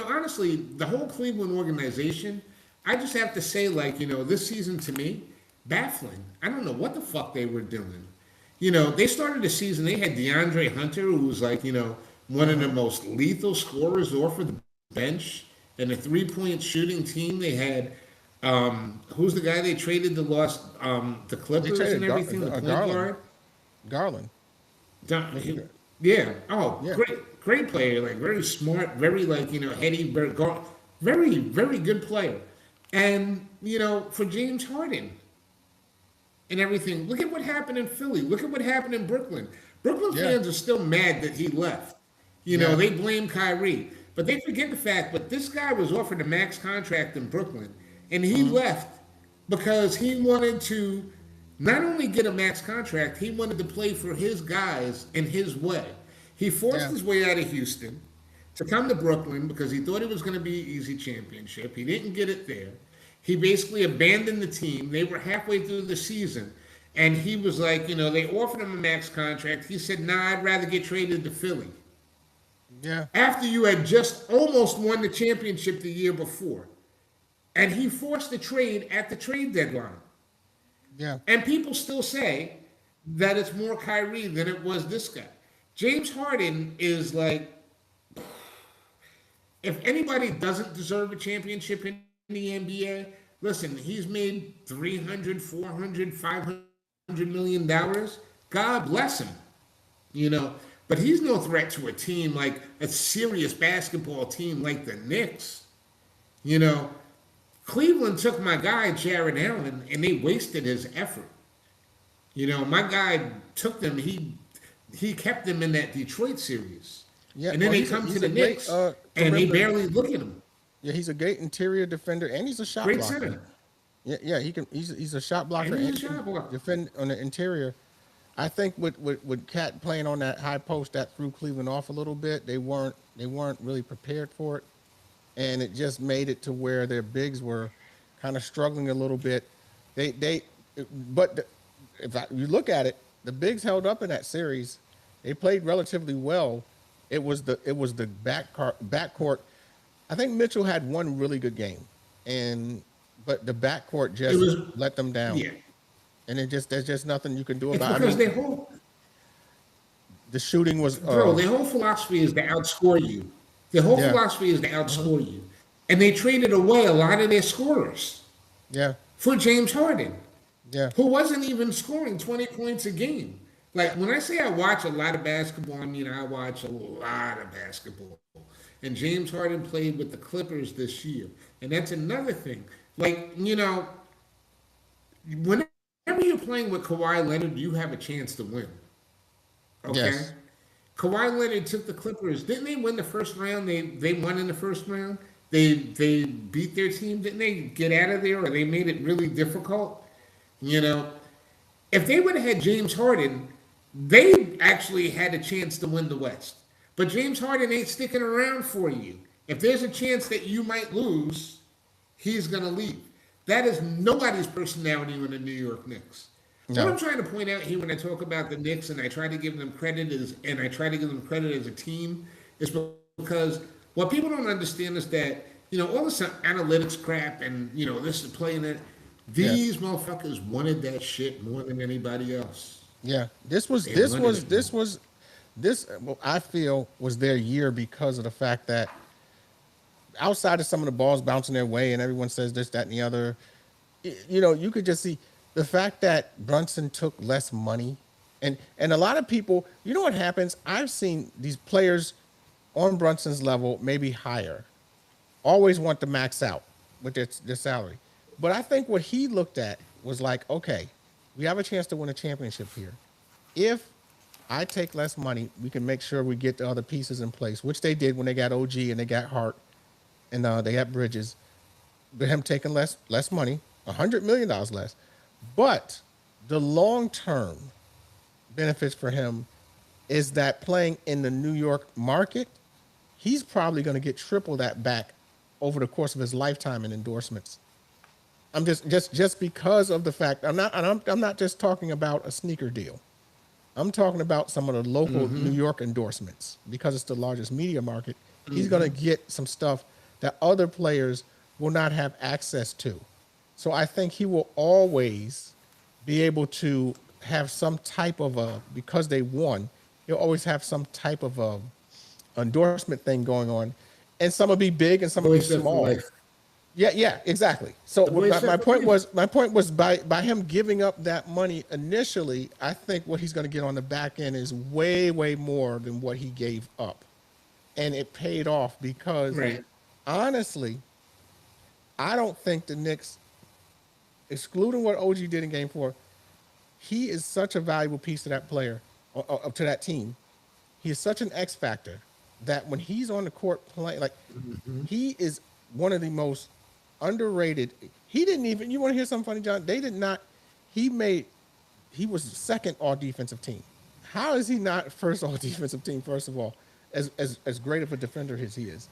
honestly, the whole Cleveland organization, I just have to say, this season to me, baffling. I don't know what the fuck they were doing. They started the season, they had DeAndre Hunter, who was one of the most lethal scorers off of the bench. And a 3-point shooting team, they had, who's the guy they traded the Clippers traded and everything, the point guard? Garland. Yeah. Oh, Yeah. great player. Very smart. Very heady. Very, very good player. And for James Harden and everything, look at what happened in Philly. Look at what happened in Brooklyn. Brooklyn Yeah. fans are still mad that he left. Yeah. They blame Kyrie, but they forget the fact. But this guy was offered a max contract in Brooklyn, and he left because he wanted to not only get a max contract, he wanted to play for his guys in his way. He forced Yeah. his way out of Houston to come to Brooklyn because he thought it was going to be an easy championship. He didn't get it there. He basically abandoned the team. They were halfway through the season. And he was like, they offered him a max contract. He said, nah, I'd rather get traded to Philly. Yeah. After you had just almost won the championship the year before. And he forced the trade at the trade deadline. Yeah. And people still say that it's more Kyrie than it was this guy. James Harden is if anybody doesn't deserve a championship in the NBA, listen, he's made 300, 400, 500 million dollars. God bless him, but he's no threat to a team like a serious basketball team like the Knicks. Cleveland took my guy, Jared Allen, and they wasted his effort. My guy took them, he kept them in that Detroit series. Yeah, And then well, they come he's to the a great, Knicks, and they perimeter- barely look at him. Yeah, he's a great interior defender, and he's a shot Great blocker. center. Yeah, he can. He's a shot blocker And he's a and shot can blocker. defend on the interior. I think with Cat playing on that high post, that threw Cleveland off a little bit. They weren't really prepared for it, and it just made it to where their bigs were kind of struggling a little bit. But you look at it, the bigs held up in that series. They played relatively well. It was the backcourt. I think Mitchell had one really good game, but the backcourt just let them down. Yeah. And there's just nothing you can do It's about it. because The shooting was their whole philosophy is to outscore you. Their whole Yeah. philosophy is to outscore you. And they traded away a lot of their scorers yeah, for James Harden, yeah, who wasn't even scoring 20 points a game. When I say I watch a lot of basketball, I mean I watch a lot of basketball. And James Harden played with the Clippers this year. And that's another thing. Whenever you're playing with Kawhi Leonard, you have a chance to win. Okay? Yes. Kawhi Leonard took the Clippers. Didn't they win the first round? They won in the first round. They beat their team. Didn't they get out of there, or they made it really difficult? If they would have had James Harden, they actually had a chance to win the West. But James Harden ain't sticking around for you. If there's a chance that you might lose, he's going to leave. That is nobody's personality on the New York Knicks. No. What I'm trying to point out here when I talk about the Knicks and I try to give them credit as a team is because what people don't understand is that, all this analytics crap and, this is playing that, these motherfuckers wanted that shit more than anybody else. yeah. This I feel was their year because of the fact that outside of some of the balls bouncing their way and everyone says this, that, and the other, you could just see the fact that Brunson took less money, and a lot of people, what happens? I've seen these players on Brunson's level, maybe higher, always want to max out with their salary. But I think what he looked at was like, okay, we have a chance to win a championship here. If I take less money, we can make sure we get the other pieces in place, which they did when they got OG and they got Hart and they got Bridges. But him taking less money, $100 million less. But the long-term benefits for him is that playing in the New York market, he's probably going to get triple that back over the course of his lifetime in endorsements. I'm just because of the fact I'm not just talking about a sneaker deal. I'm talking about some of the local New York endorsements because it's the largest media market. He's going to get some stuff that other players will not have access to. So I think he will always be able to have some type of because they won, he'll always have some type of a endorsement thing going on. And some will be big and some will be small. Yeah, exactly. So my point was by him giving up that money initially, I think what he's going to get on the back end is way, way more than what he gave up. And it paid off because honestly, I don't think the Knicks, excluding what OG did in Game 4, he is such a valuable piece to that player, or to that team. He is such an X factor that when he's on the court playing, like he is one of the most underrated. He didn't even, you want to hear something funny, John? They did not, he was second all defensive team. How is he not first all defensive team, first of all, as great of a defender as he is?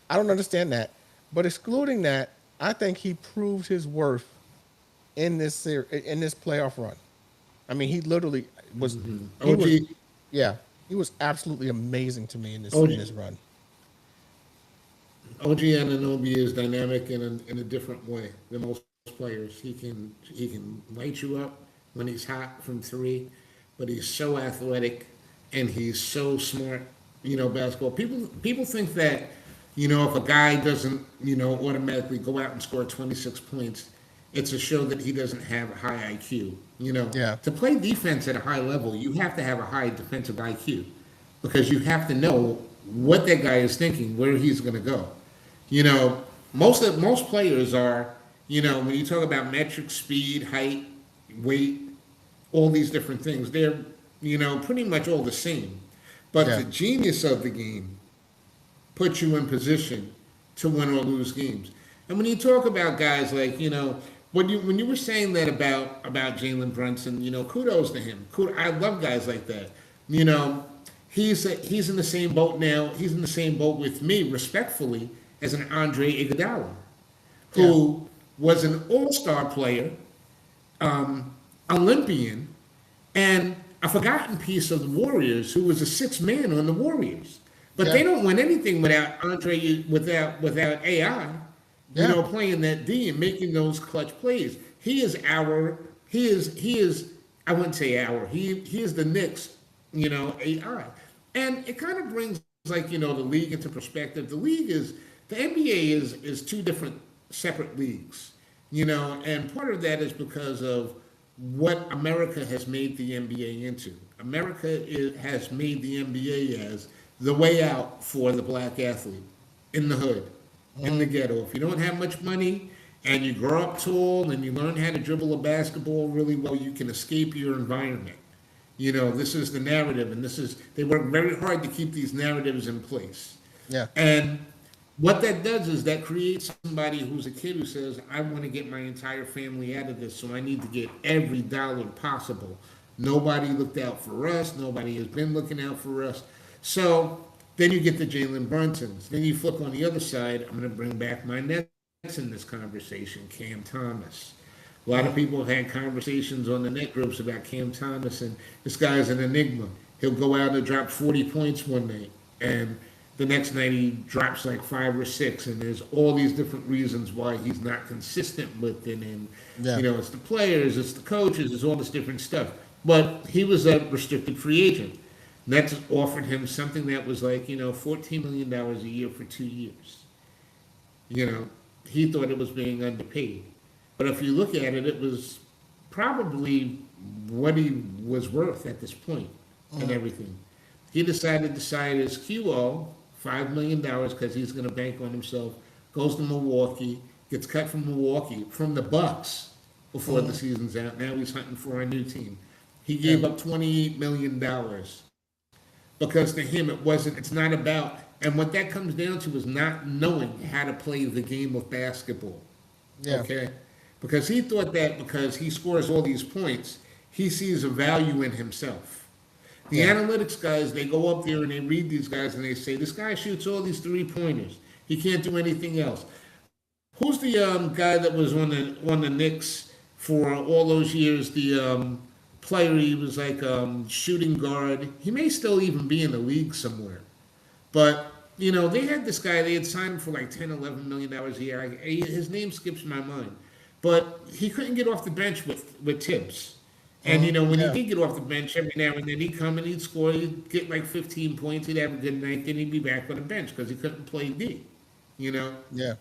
I don't understand that. But excluding that, I think he proved his worth in this playoff run. I mean, he literally was, he was absolutely amazing to me in this run. OG Anunoby is dynamic in a different way than most players. He can light you up when he's hot from three, but he's so athletic and he's so smart. Basketball. People think that if a guy doesn't automatically go out and score 26 points, it's a show that he doesn't have a high IQ. To play defense at a high level, you have to have a high defensive IQ because you have to know what that guy is thinking, where he's going to go. Most players are, when you talk about metric, speed, height, weight, all these different things, they're, pretty much all the same. But the genius of the game puts you in position to win or lose games. And when you talk about guys like, when you were saying that about Jalen Brunson, kudos to him. I love guys like that. He's in the same boat now. He's in the same boat with me, respectfully, as an Andre Iguodala, who was an all-star player, Olympian, and a forgotten piece of the Warriors, who was a sixth man on the Warriors. But they don't win anything without Andre, without AI, playing that D and making those clutch plays. He is I wouldn't say he is the Knicks, AI. And it kind of brings the league into perspective. The NBA is two different separate leagues, and part of that is because of what America has made the NBA into. America has made the NBA as the way out for the black athlete in the hood, in the ghetto. If you don't have much money and you grow up tall and you learn how to dribble a basketball really well, you can escape your environment. This is the narrative, and they work very hard to keep these narratives in place. Yeah. And what that does is that creates somebody who's a kid who says, I want to get my entire family out of this, so I need to get every dollar possible. Nobody looked out for us. Nobody has been looking out for us. So then you get the Jalen Brunsons. Then you flip on the other side. I'm going to bring back my Nets in this conversation, Cam Thomas. A lot of people have had conversations on the net groups about Cam Thomas, and this guy's an enigma. He'll go out and drop 40 points one night, and the next night he drops like 5 or 6, and there's all these different reasons why he's not consistent with it. And it's the players, it's the coaches, it's all this different stuff. But he was a restricted free agent. Nets offered him something that was like $14 million a year for 2 years. He thought it was being underpaid. But if you look at it, it was probably what he was worth at this point and everything. He decided to sign his QO, $5 million, because he's going to bank on himself, goes to Milwaukee, gets cut from Milwaukee, from the Bucks before the season's out. Now he's hunting for a new team. He gave up $28 million because to him it's not about, and what that comes down to is not knowing how to play the game of basketball. Okay? Because he thought that because he scores all these points, he sees a value in himself. The Yeah. analytics guys, they go up there and they read these guys and they say, this guy shoots all these 3-pointers. He can't do anything else. Who's the guy that was on the Knicks for all those years? The player, he was like shooting guard. He may still even be in the league somewhere. But, they had this guy, they had signed him for like 10, $11 million a year. His name skips my mind. But he couldn't get off the bench with Tibbs. And, when Yeah. he did get off the bench every now and then, he'd come and he'd score, he'd get like 15 points, he'd have a good night, then he'd be back on the bench because he couldn't play D, Yeah.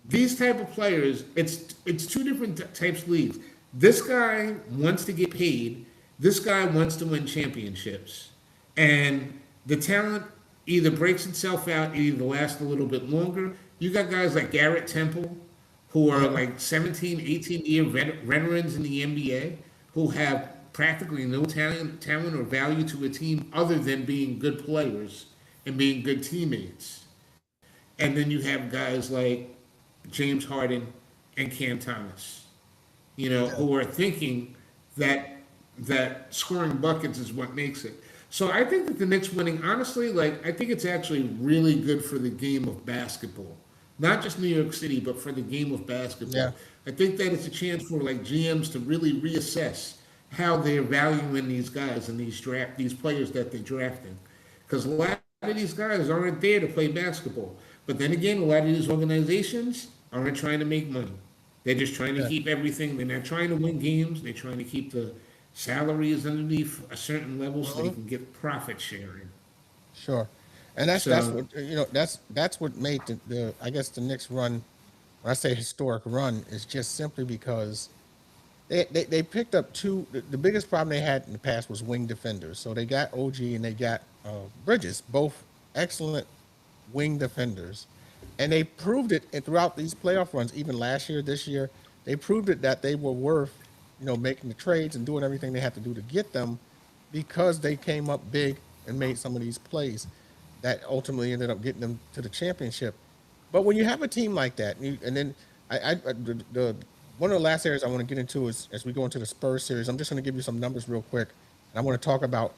These type of players, it's two different types of leagues. This guy wants to get paid. This guy wants to win championships. And the talent either breaks itself out, it either lasts a little bit longer. You got guys like Garrett Temple, who are like 17, 18-year veterans in the NBA, who have practically no talent or value to a team other than being good players and being good teammates. And then you have guys like James Harden and Cam Thomas, who are thinking that scoring buckets is what makes it. So I think that the Knicks winning, honestly, I think it's actually really good for the game of basketball. Not just New York City, but for the game of basketball. Yeah. I think that it's a chance for GMs to really reassess how they're valuing these guys and these players that they're drafting. Because a lot of these guys aren't there to play basketball. But then again, a lot of these organizations aren't trying to make money. They're just trying to keep everything. They're not trying to win games. They're trying to keep the salaries underneath a certain level so they can get profit sharing. Sure. And that's what that's what made the I guess the Knicks run, when I say historic run, is just simply because they picked up the biggest problem they had in the past was wing defenders. So they got OG and they got Bridges, both excellent wing defenders. And they proved it throughout these playoff runs, even last year, this year, they proved it that they were worth, making the trades and doing everything they had to do to get them, because they came up big and made some of these plays that ultimately ended up getting them to the championship. But when you have a team like that, and then one of the last areas I want to get into is, as we go into the Spurs series, I'm just going to give you some numbers real quick. And I want to talk about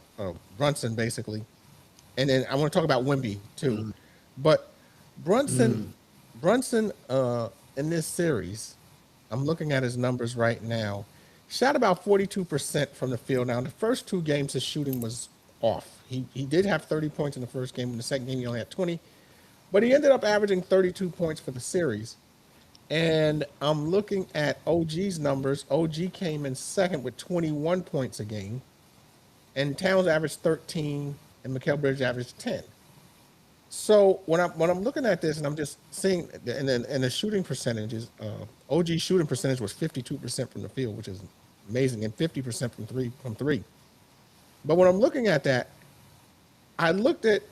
Brunson, basically. And then I want to talk about Wemby, too. But Brunson in this series, I'm looking at his numbers right now, shot about 42% from the field. Now, in the first two games, his shooting was off. He did have 30 points in the first game. In the second game, he only had 20. But he ended up averaging 32 points for the series. And I'm looking at OG's numbers. OG came in second with 21 points a game. And Towns averaged 13, and Mikal Bridges averaged 10. So when I'm looking at this, and I'm just seeing, and the shooting percentages, OG's shooting percentage was 52% from the field, which is amazing, and 50% from three. But when I'm looking at that, I looked at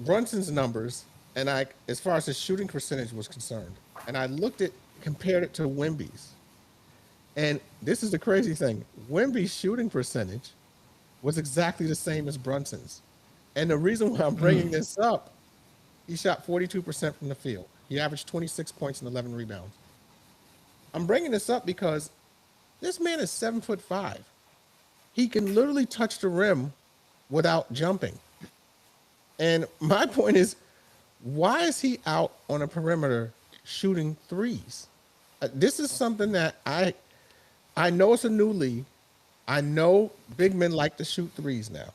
Brunson's numbers, and as far as his shooting percentage was concerned, and I compared it to Wemby's. And this is the crazy thing. Wemby's shooting percentage was exactly the same as Brunson's. And the reason why I'm bringing this up, he shot 42% from the field. He averaged 26 points and 11 rebounds. I'm bringing this up because this man is 7'5". He can literally touch the rim without jumping. And my point is, why is he out on a perimeter shooting threes? This is something that I know it's a new league. I know big men like to shoot threes now.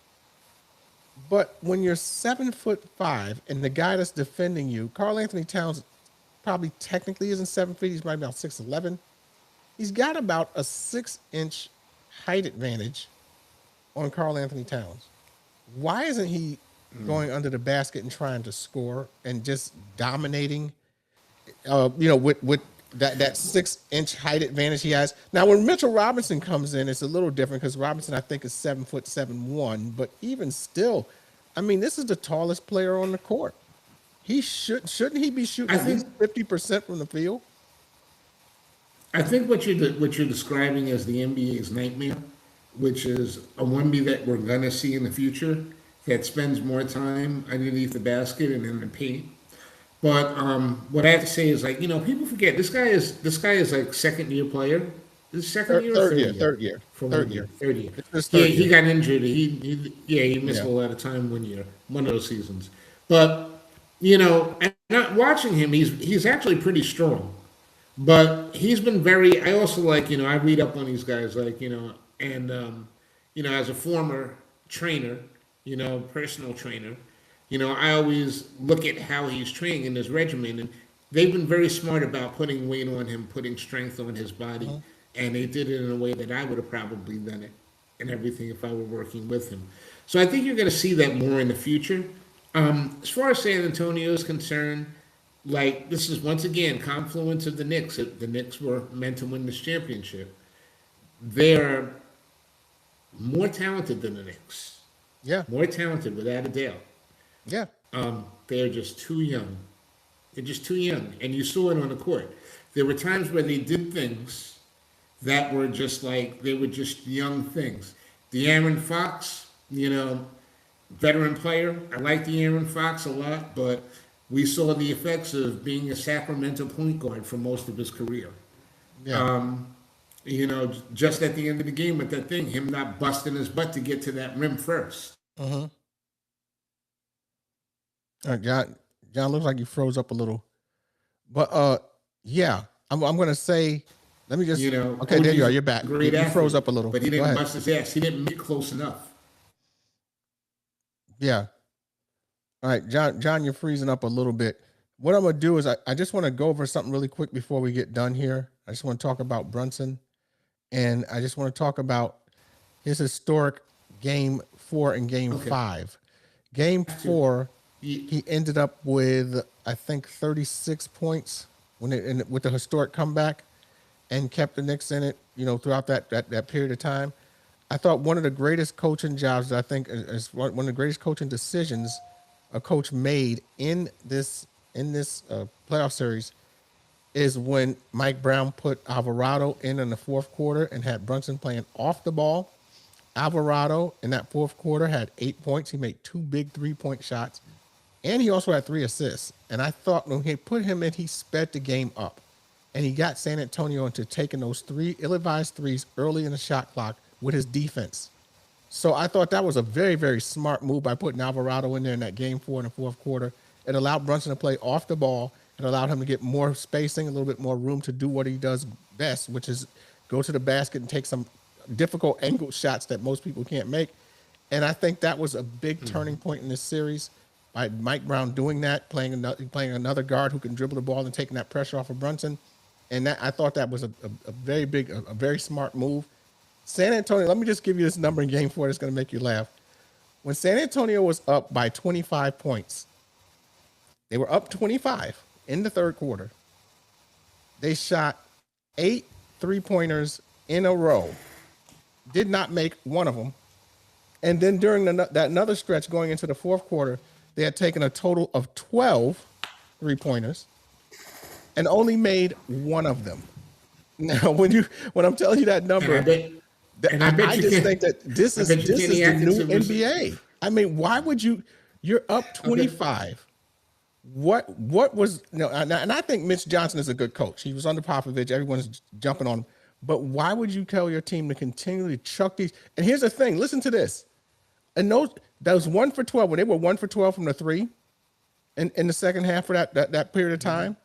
But when you're 7'5" and the guy that's defending you, Karl Anthony Towns probably technically isn't 7 feet. He's probably about 6'11". He's got about a 6-inch height advantage on Karl Anthony Towns. Why isn't he going under the basket and trying to score and just dominating? With that 6-inch height advantage he has. Now, when Mitchell Robinson comes in, it's a little different because Robinson, I think, is 7'7", but even still, I mean, this is the tallest player on the court. He shouldn't he be shooting at least 50% from the field? I think what you're describing as the NBA's nightmare, which is a Wemby that we're gonna see in the future that spends more time underneath the basket and in the paint. But what I have to say is, people forget this guy is like second year player. His second year or Third third year, year? third year, For third 1 year. year. Third year. It's his Yeah, third he year. got injured. He missed Yeah. a lot of time 1 year, one of those seasons. But and not watching him, he's actually pretty strong. But he's been very. I also like I read up on these guys and as a former trainer, personal trainer, I always look at how he's training in his regimen, and they've been very smart about putting weight on him, putting strength on his body, and they did it in a way that I would have probably done it and everything if I were working with him. So I think you're going to see that more in the future. As far as San Antonio is concerned, like this is once again confluence of the Knicks. The Knicks were meant to win this championship. They're more talented than the Knicks. Yeah, More talented, without a doubt. yeah, They're just too young. They're just too young, and you saw it on the court. There were times where they did things that were just like they were just young things. De'Aaron Fox, veteran player. I like De'Aaron Fox a lot, but we saw the effects of being a Sacramento point guard for most of his career. yeah. Just at the end of the game with that thing, him not busting his butt to get to that rim first. All right, John looks like you froze up a little, but yeah, I'm gonna say, let me just okay, there you are, you're back. Great You froze athlete, up a little, but he Go didn't ahead. bust his ass. He didn't make close enough. Yeah. All right, John, you're freezing up a little bit. What I'm gonna do is I just want to go over something really quick before we get done here. I just want to talk about Brunson, and I just want to talk about his historic game 4 and game 5. Game 4, he ended up with I think 36 points with the historic comeback, and kept the Knicks in it, throughout that period of time. I thought one of the greatest coaching jobs that I think is one of the greatest coaching decisions a coach made in this playoff series is when Mike Brown put Alvarado in the fourth quarter and had Brunson playing off the ball. Alvarado in that fourth quarter had 8 points. He made 2 big 3-point shots, and he also had 3 assists. And I thought when he put him in, he sped the game up, and he got San Antonio into taking those 3 ill-advised threes early in the shot clock with his defense. So I thought that was a very, very smart move by putting Alvarado in there in that game 4 in the fourth quarter. It allowed Brunson to play off the ball. It allowed him to get more spacing, a little bit more room to do what he does best, which is go to the basket and take some difficult angle shots that most people can't make. And I think that was a big turning point in this series by Mike Brown doing that, playing another guard who can dribble the ball and taking that pressure off of Brunson. And that I thought that was a very big, a very smart move. San Antonio, let me just give you this number in game 4 that's going to make you laugh. When San Antonio was up by 25 points, they were up 25 in the third quarter. They shot 8 3-pointers in a row, did not make one of them. And then during that another stretch going into the fourth quarter, they had taken a total of 12 3-pointers and only made one of them. Now, when I'm telling you that number, I just think that this is the new NBA. I mean, why would you're up 25. What was and I think Mitch Johnson is a good coach. He was under Popovich. Everyone's jumping on him. But why would you tell your team to continually chuck these? And here's the thing. Listen to this. And those 1 for 12, when they were 1 for 12 from the 3 in the second half for that period of time,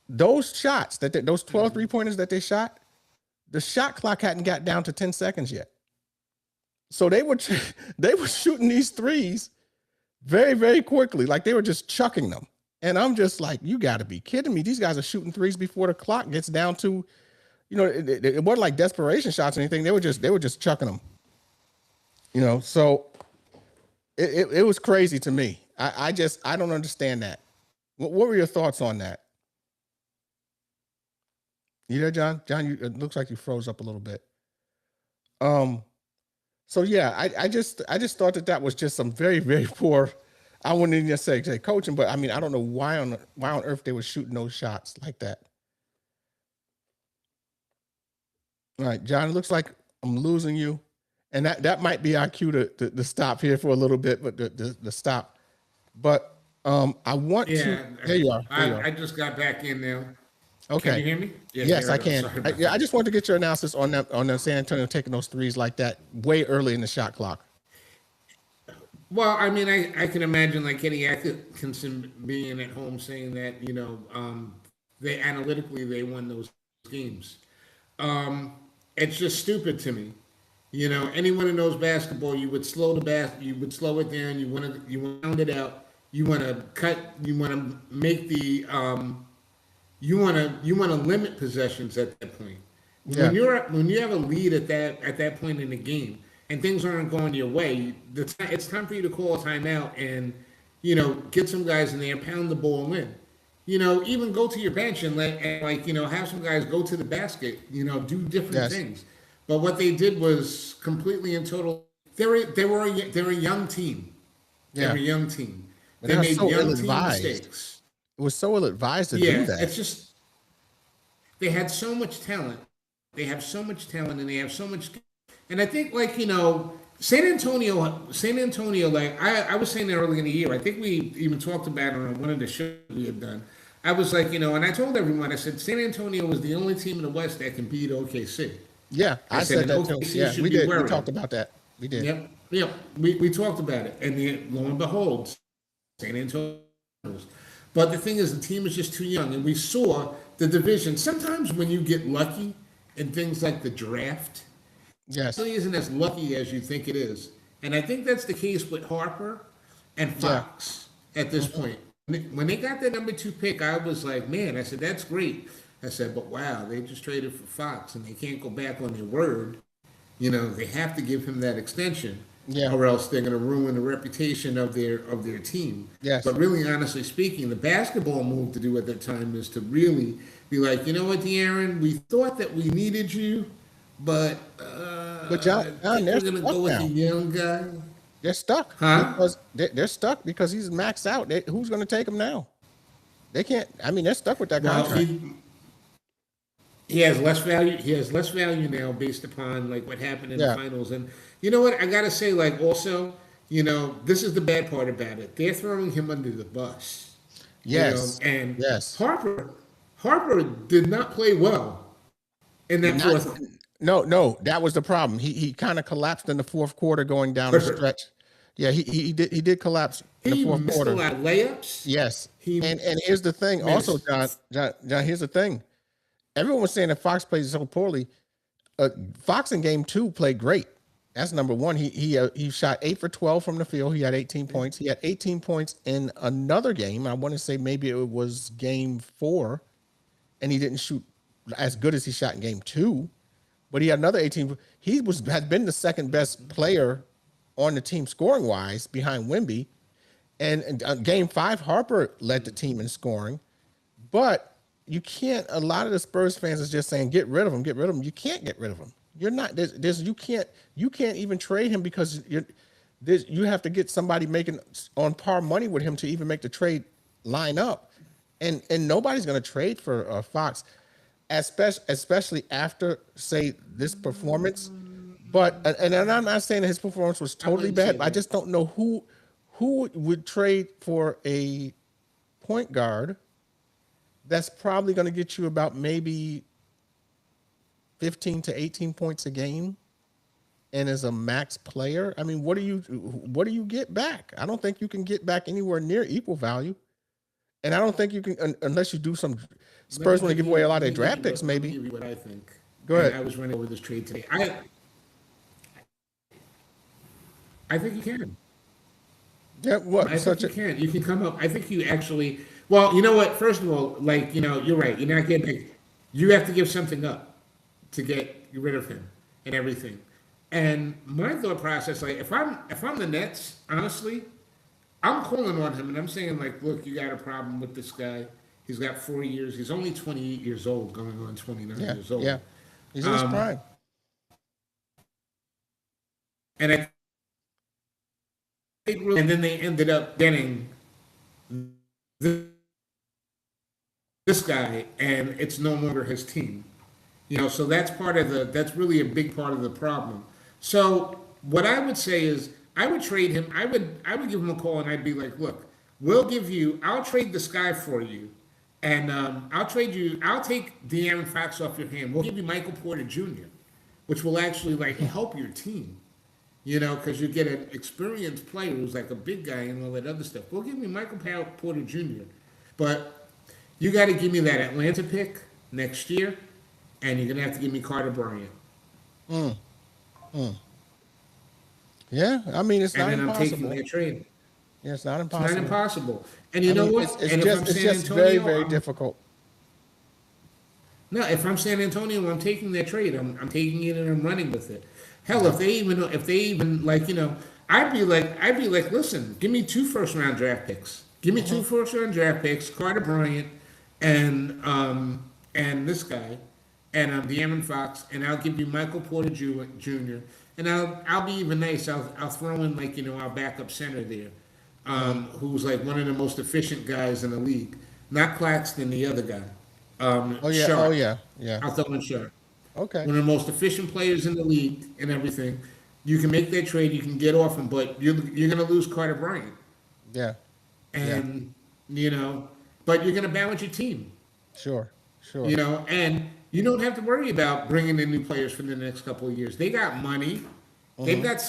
those shots those 12 3-pointers that they shot, the shot clock hadn't got down to 10 seconds yet. So they were shooting these threes very, very quickly, like they were just chucking them. And I'm just like, you got to be kidding me. These guys are shooting threes before the clock gets down to, it wasn't like desperation shots or anything. They were just chucking them. So it was crazy to me. I don't understand that. What were your thoughts on that? You there, John? John, it looks like you froze up a little bit. So yeah, I just thought that was just some very, very poor. I wouldn't even say coaching, but I mean, I don't know why on earth they were shooting those shots like that. All right, John, it looks like I'm losing you, and that might be our cue to stop here for a little bit, but the stop. But I want to. There you are. I just got back in now. Okay. Can you hear me? Yeah, Yes, there I it goes. can. Sorry about Yeah, I that. just wanted to get your analysis on that, on the San Antonio taking those threes like that way early in the shot clock. Well, I mean, I can imagine like Kenny Atkinson being at home saying that, they analytically they won those games. It's just stupid to me. Anyone who knows basketball, you would you would slow it down. You want to round it out. You want to cut. You want to make the you want to limit possessions at that point. Yeah. When you have a lead at that point in the game and things aren't going your way, it's time for you to call a timeout and get some guys in there, pound the ball in. Even go to your bench and have some guys go to the basket. Do different Yes. things. But what they did was completely and total. They're a young team. They're Yeah. a young team. But They they're made so young team ill-advised. mistakes. It was so ill advised to Yeah, do that. it's just they had so much talent. They have so much talent, and they have so much. And I think, San Antonio. Like I was saying that early in the year. I think we even talked about it on one of the shows we had done. I was like, and I told everyone, I said, San Antonio was the only team in the West that can beat OKC. Yeah, I said that too. OKC Yeah, should we be did. We worried. talked about that. We did. Yep. We talked about it, and then, lo and behold, San Antonio. But the thing is, the team is just too young, and we saw the division. Sometimes when you get lucky in things like the draft, Yes. it really isn't as lucky as you think it is. And I think that's the case with Harper and Fox at this point. When they got the number 2 pick, I was like, man, I said, that's great. I said, but wow, they just traded for Fox, and they can't go back on their word. They have to give him that extension. Yeah. Or else they're going to ruin the reputation of their team. Yes. But really, honestly speaking, the basketball move to do at that time is to really be like, you know what, De'Aaron, we thought that we needed you, but John, I think they're we're going to stuck go with now. the young guy. They're stuck. Huh? Because they're stuck because he's maxed out. Who's going to take him now? They can't. I mean, they're stuck with that Well, contract. he has less value. He has less value now based upon what happened in Yeah. the finals. And you know what? I gotta say, also, this is the bad part about it. They're throwing him under the bus. Yes. And Yes. Harper did not play well in that Not- fourth. No, that was the problem. He kind of collapsed in the fourth quarter going down the stretch. Yeah, he did collapse in the He fourth missed quarter. a lot of layups. Yes. He And here's the thing. Also, John, here's the thing. Everyone was saying that Fox plays so poorly. Fox in game 2 played great. That's number one. He shot 8 for 12 from the field. He had 18 points. He had 18 points in another game. I want to say maybe it was game 4, and he didn't shoot as good as he shot in game 2, but he had another 18. He had been the second best player on the team scoring wise behind Wemby. And game 5, Harper led the team in scoring, but you can't. A lot of the Spurs fans is just saying, "Get rid of him, get rid of him." You can't get rid of him. You're not. You can't even trade him because you have to get somebody making on par money with him to even make the trade line up, and nobody's going to trade for Fox, especially after say this performance. But and I'm not saying that his performance was totally bad. But I just don't know who would trade for a point guard that's probably going to get you about maybe 15 to 18 points a game and is a max player. I mean, what do you get back? I don't think you can get back anywhere near equal value. And I don't think you can unless you do some Spurs want to give away a lot of their draft picks, Let me maybe. give you what I think. Go ahead. And I was running over this trade today. I think you can. Yeah, what? I think you can. You can come up. I think you actually. Well, you know what? First of all, you're right. You're not getting paid. You have to give something up to get rid of him and everything. And my thought process, if I'm the Nets, honestly, I'm calling on him and I'm saying look, you got a problem with this guy. He's got 4 years. He's only 28 years old, going on 29 years old. Yeah, he's in his prime. And then they ended up getting this guy, and it's no longer his team. So that's really a big part of the problem. So what I would say is I would trade him. I would give him a call and I'd be like, look, I'll trade this guy for you And I'll trade you. I'll take De'Aaron Fox off your hand. We'll give you Michael Porter Jr., which will actually like help your team. Because you get an experienced player who's like a big guy and all that other stuff. We'll give you Michael Porter Jr., but you got to give me that Atlanta pick next year, and you're gonna have to give me Carter Bryant. Yeah, I mean it's not And then I'm taking impossible. that trade. Yeah, it's not It's impossible. not impossible. And you I know mean, what? It's And just, it's just very, very difficult. No, if I'm San Antonio, I'm taking that trade. I'm taking it and I'm running with it. Hell, if they even like, I'd be like, listen, give me 2 first-round draft picks. Give me 2 first-round draft picks, Carter Bryant and this guy, and De'Aaron Fox, and I'll give you Michael Porter Jr. And I'll be even nice. I'll throw in like our backup center there, who's like one of the most efficient guys in the league. Not Claxton, the other guy. Sharp. Yeah. I'll throw in Sharp. Okay. One of the most efficient players in the league and everything. You can make that trade. You can get off him, but you're going to lose Carter Bryant. Yeah. And but you're going to balance your team. Sure. And you don't have to worry about bringing in new players for the next couple of years. They got money. They've got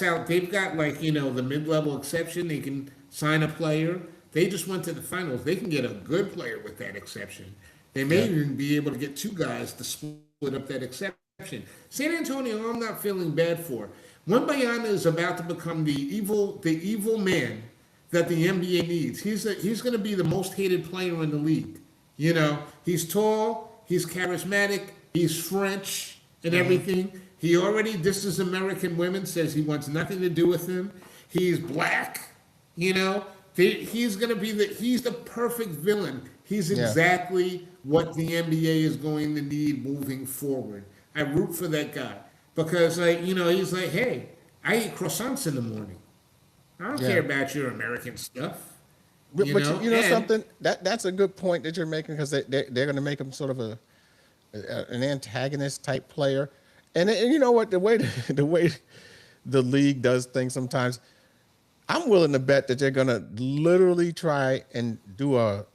like the mid-level exception. They can sign a player. They just went to the finals. They can get a good player with that exception. They may even be able to get 2 guys to split up that exception. San Antonio, I'm not feeling bad for. Wembanyama is about to become the evil man that the NBA needs. He's going to be the most hated player in the league. He's tall, he's charismatic, he's French and everything. This is American Women says he wants nothing to do with him. He's black, he's going to be he's the perfect villain. He's exactly what the NBA is going to need moving forward. I root for that guy because he's like, hey, I eat croissants in the morning. I don't care about your American stuff. But something that's a good point that you're making because they're going to make him sort of an antagonist type player, and you know what the way the league does things sometimes, I'm willing to bet that they're going to literally try and do a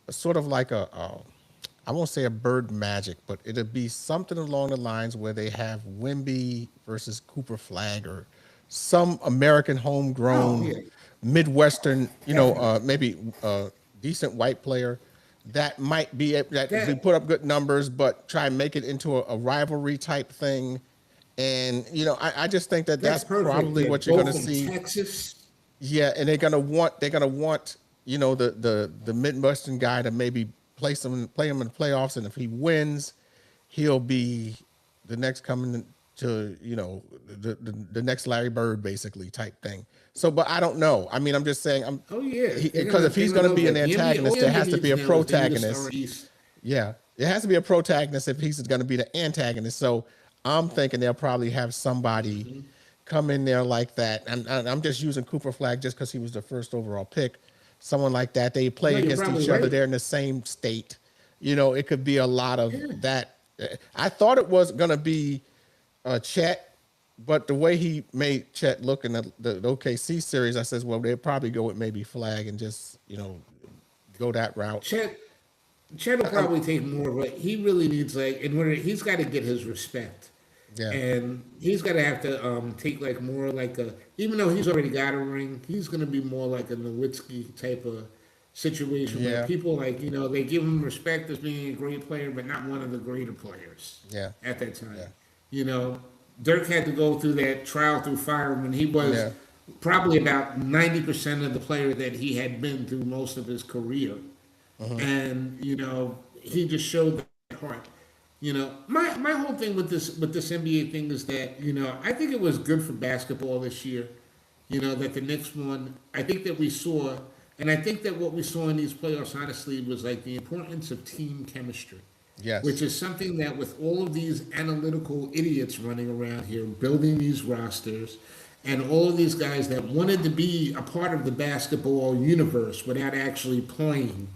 sort of like I won't say a bird magic, but it'll be something along the lines where they have Wemby versus Cooper Flag or some American homegrown Midwestern, maybe decent white player that might be that put up good numbers, but try and make it into a rivalry type thing. And I just think that's probably what you're going to see. Texas. Yeah, and they're gonna want the Midwestern guy to maybe play him in the playoffs, and if he wins, he'll be the next coming to the next Larry Bird basically type thing. So, but I don't know. I mean, I'm just saying. Because if he's going to be an antagonist, there has to be a protagonist. Yeah, it has to be a protagonist if he's going to be the antagonist. So I'm thinking they'll probably have somebody come in there like that. And I'm just using Cooper Flag just because he was the first overall pick. Someone like that. They play against each other. They're in the same state. It could be a lot of that. I thought it was going to be Chet. But the way he made Chet look in the OKC series, I says, well, they'll probably go with maybe Flag and just, go that route. Chet will probably take more of it. He really needs he's got to get his respect. Yeah. And he's got to have to take like more like even though he's already got a ring, he's going to be more like a Nowitzki type of situation where people they give him respect as being a great player, but not one of the greater players at that time. Yeah. Dirk had to go through that trial through fire when he was probably about 90% of the player that he had been through most of his career. And, he just showed that heart. My whole thing with this NBA thing is that, I think it was good for basketball this year, that the Knicks won. I think that we saw, and I think that what we saw in these playoffs, honestly, was like the importance of team chemistry. Yes. Which is something that with all of these analytical idiots running around here, building these rosters, and all of these guys that wanted to be a part of the basketball universe without actually playing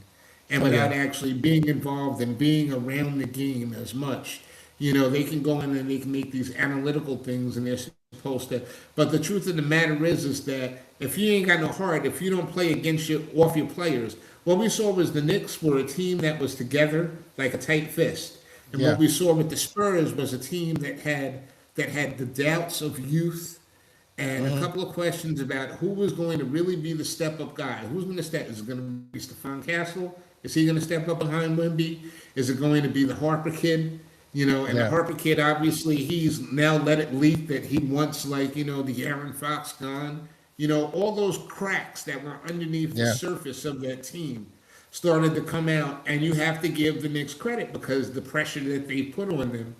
and without actually being involved and being around the game as much, they can go in and they can make these analytical things and they're supposed to. But the truth of the matter is that if you ain't got no heart, if you don't play against off your players, what we saw was the Knicks were a team that was together like a tight fist, and Yeah. what we saw with the Spurs was a team that had the doubts of youth and a couple of questions about who was going to really be the step up guy. Who's going to step? Is it going to be Stephon Castle? Is he going to step up behind Wemby? Is it going to be the Harper kid? And the Harper kid, obviously, he's now let it leak that he wants, the Aaron Fox gone. All those cracks that were underneath the surface of that team started to come out, and you have to give the Knicks credit because the pressure that they put on them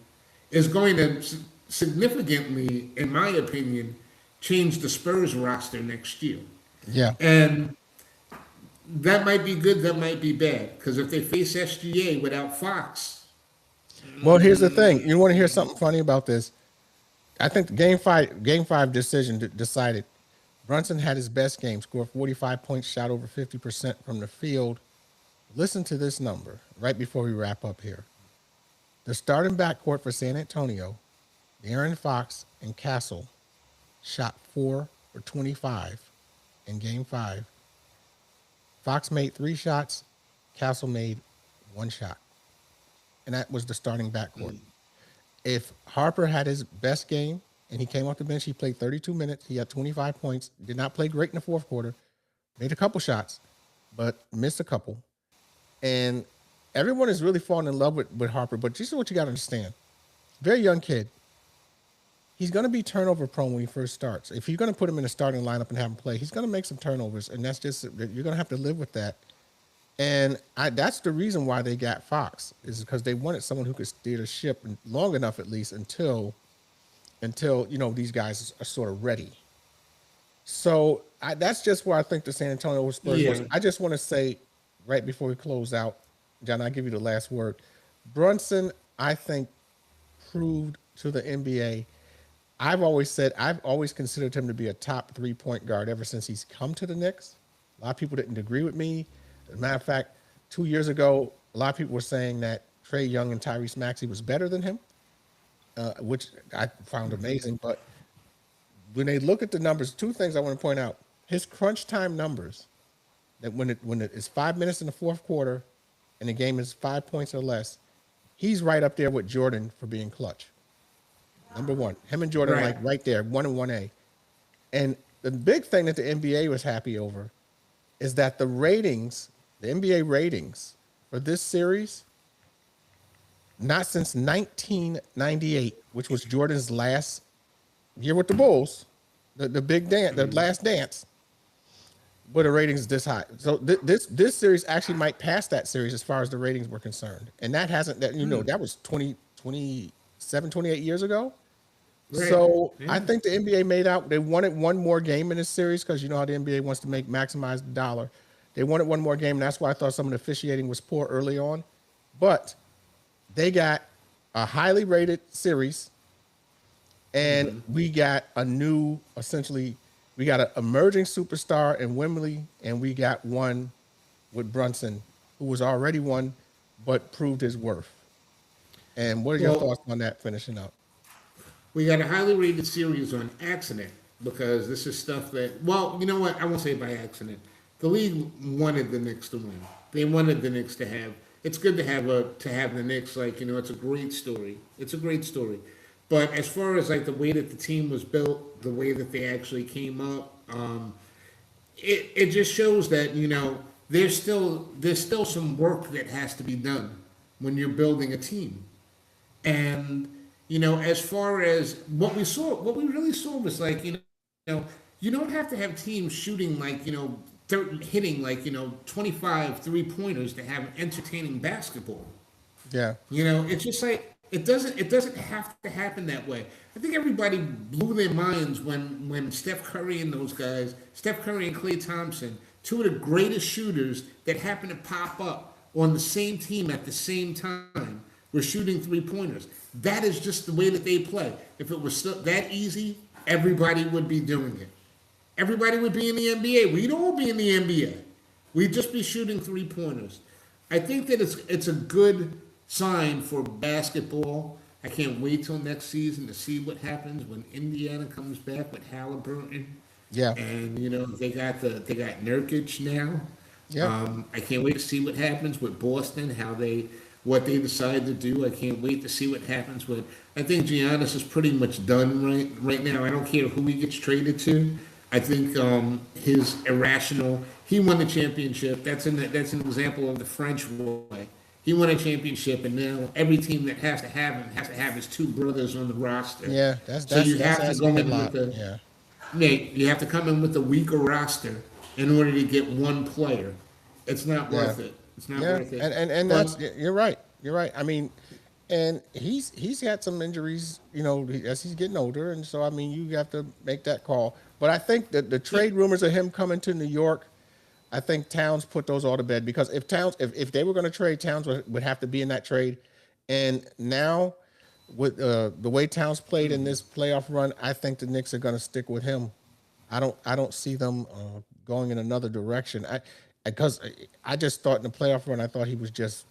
is going to significantly, in my opinion, change the Spurs roster next year. Yeah. And that might be good, that might be bad, because if they face SGA without Fox. Well, here's the thing. You want to hear something funny about this? I think the game five decision decided Brunson had his best game, scored 45 points, shot over 50% from the field. Listen to this number right before we wrap up here. The starting backcourt for San Antonio, Aaron Fox and Castle, shot 4 for 25 in game 5. Fox made 3 shots. Castle made 1 shot. And that was the starting backcourt. If Harper had his best game and he came off the bench, he played 32 minutes. He had 25 points. Did not play great in the fourth quarter. Made a couple shots, but missed a couple. And everyone is really falling in love with Harper. But this is what you got to understand. Very young kid. He's going to be turnover prone when he first starts. If you're going to put him in the starting lineup and have him play, he's going to make some turnovers. And that's just, you're going to have to live with that. And that's the reason why they got Fox, is because they wanted someone who could steer the ship long enough, at least, until these guys are sort of ready. So that's just where I think the San Antonio Spurs was. I just want to say, right before we close out, John, I'll give you the last word. Brunson, I think, proved to the NBA. I've always considered him to be a top 3-point guard ever since he's come to the Knicks. A lot of people didn't agree with me. As a matter of fact, 2 years ago, a lot of people were saying that Trae Young and Tyrese Maxey was better than him, which I found amazing. But when they look at the numbers, 2 things I want to point out. His crunch time numbers, that when it is 5 minutes in the fourth quarter and the game is 5 points or less, he's right up there with Jordan for being clutch. Number 1. Him and Jordan right there, 1 and 1A. And the big thing that the NBA was happy over is that the NBA ratings for this series, not since 1998, which was Jordan's last year with the Bulls, the big dance, the last dance, but the ratings this high. So this series actually might pass that series as far as the ratings were concerned. And that hasn't, that was 27, 28 years ago. Right. So I think the NBA they wanted one more game in this series because you know how the NBA wants to maximize the dollar. They wanted one more game, and that's why I thought some of the officiating was poor early on. But they got a highly rated series, and we got we got an emerging superstar in Wembley, and we got one with Brunson, who was already one, but proved his worth. And what are your thoughts on that finishing up? We got a highly rated series on accident because this is stuff that, well, you know what? I won't say by accident. The league wanted the Knicks to win. They wanted the Knicks to have. It's good to have the Knicks. It's a great story. It's a great story. But as far as the way that the team was built, the way that they actually came up, it just shows that there's still some work that has to be done when you're building a team. And as far as what we really saw was you don't have to have teams shooting hitting 25 3-pointers to have entertaining basketball. Yeah. It's just it doesn't have to happen that way. I think everybody blew their minds when Steph Curry and those guys, Steph Curry and Klay Thompson, 2 of the greatest shooters that happened to pop up on the same team at the same time, were shooting 3-pointers. That is just the way that they play. If it was that easy, everybody would be doing it. Everybody would be in the NBA. We'd all be in the NBA. We'd just be shooting 3-pointers. I think that it's a good sign for basketball I can't wait till next season to see what happens when Indiana comes back with Halliburton. Yeah. And they got Nurkic now. Yeah. I can't wait to see what happens with Boston, what they decide to do. I can't wait to see what happens with. I think Giannis is pretty much done right now. I don't care who he gets traded to. I think his irrational. He won the championship. That's an example of the French way. He won a championship, and now every team that has to have him has to have his two brothers on the roster. Yeah, so you have to go in with yeah. Nate, you have to come in with a weaker roster in order to get one player. It's not worth it. It's not worth it. And that's you're right. You're right. I mean, and he's had some injuries, as he's getting older, and so I mean, you have to make that call. But I think that the trade rumors of him coming to New York, I think Towns put those all to bed, because if they were going to trade, Towns would have to be in that trade. And now with the way Towns played in this playoff run, I think the Knicks are going to stick with him. I don't see them going in another direction. Because I just thought in the playoff run, I thought he was just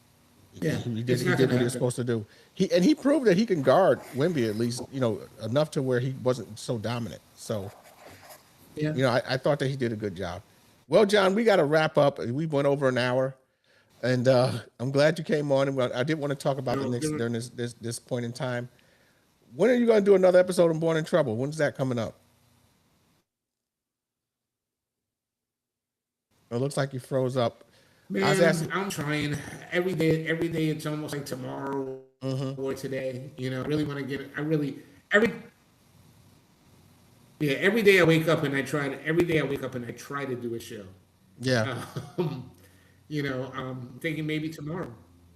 he did what he was supposed to do. He proved that he can guard Wemby at least, enough to where he wasn't so dominant. So I thought that he did a good job. Well, John, we got to wrap up. We went over an hour, and I'm glad you came on. And I did want to talk about the Knicks during this point in time. When are you going to do another episode of Born in Trouble? When's that coming up? It looks like you froze up. Man, I'm trying every day. Every day, it's almost like tomorrow or today. I really want to get it. Every day I wake up and I try to do a show. Yeah. I'm thinking maybe tomorrow.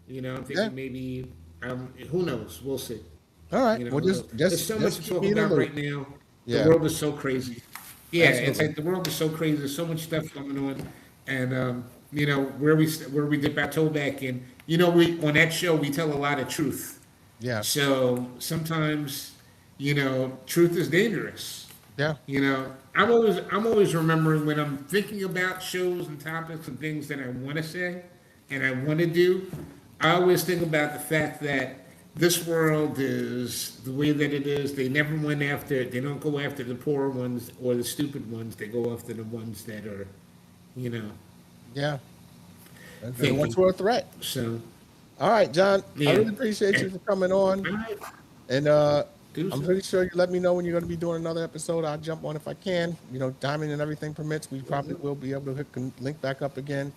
I'm thinking maybe. Who knows? We'll see. All right. There's so much to talk about right now. Yeah. The world is so crazy. Yeah, it's like the world is so crazy. There's so much stuff going on, and where we dip our toe back in. We on that show we tell a lot of truth. Yeah. So sometimes, truth is dangerous. Yeah. I'm always remembering when I'm thinking about shows and topics and things that I want to say and I want to do. I always think about the fact that this world is the way that it is. They don't go after the poor ones or the stupid ones. They go after the ones that are, Yeah. And what's worth a threat. So. All right, John. I really appreciate you for coming on. Right. And I'm pretty sure you let me know when you're going to be doing another episode. I'll jump on if I can. Timing and everything permits. We probably will be able to link back up again.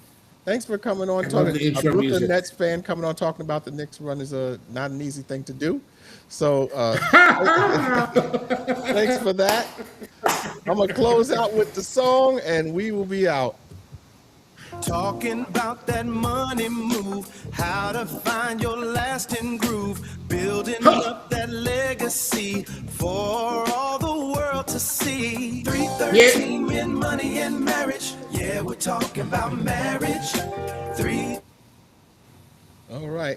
Thanks for coming on. A Brooklyn Nets fan coming on talking about the Knicks run is not an easy thing to do. So thanks for that. I'm going to close out with the song, and we will be out. Talking about that money move, how to find your lasting groove, building up that legacy for all the world to see. 313 in money and marriage. Yeah, we're talking about marriage. All right.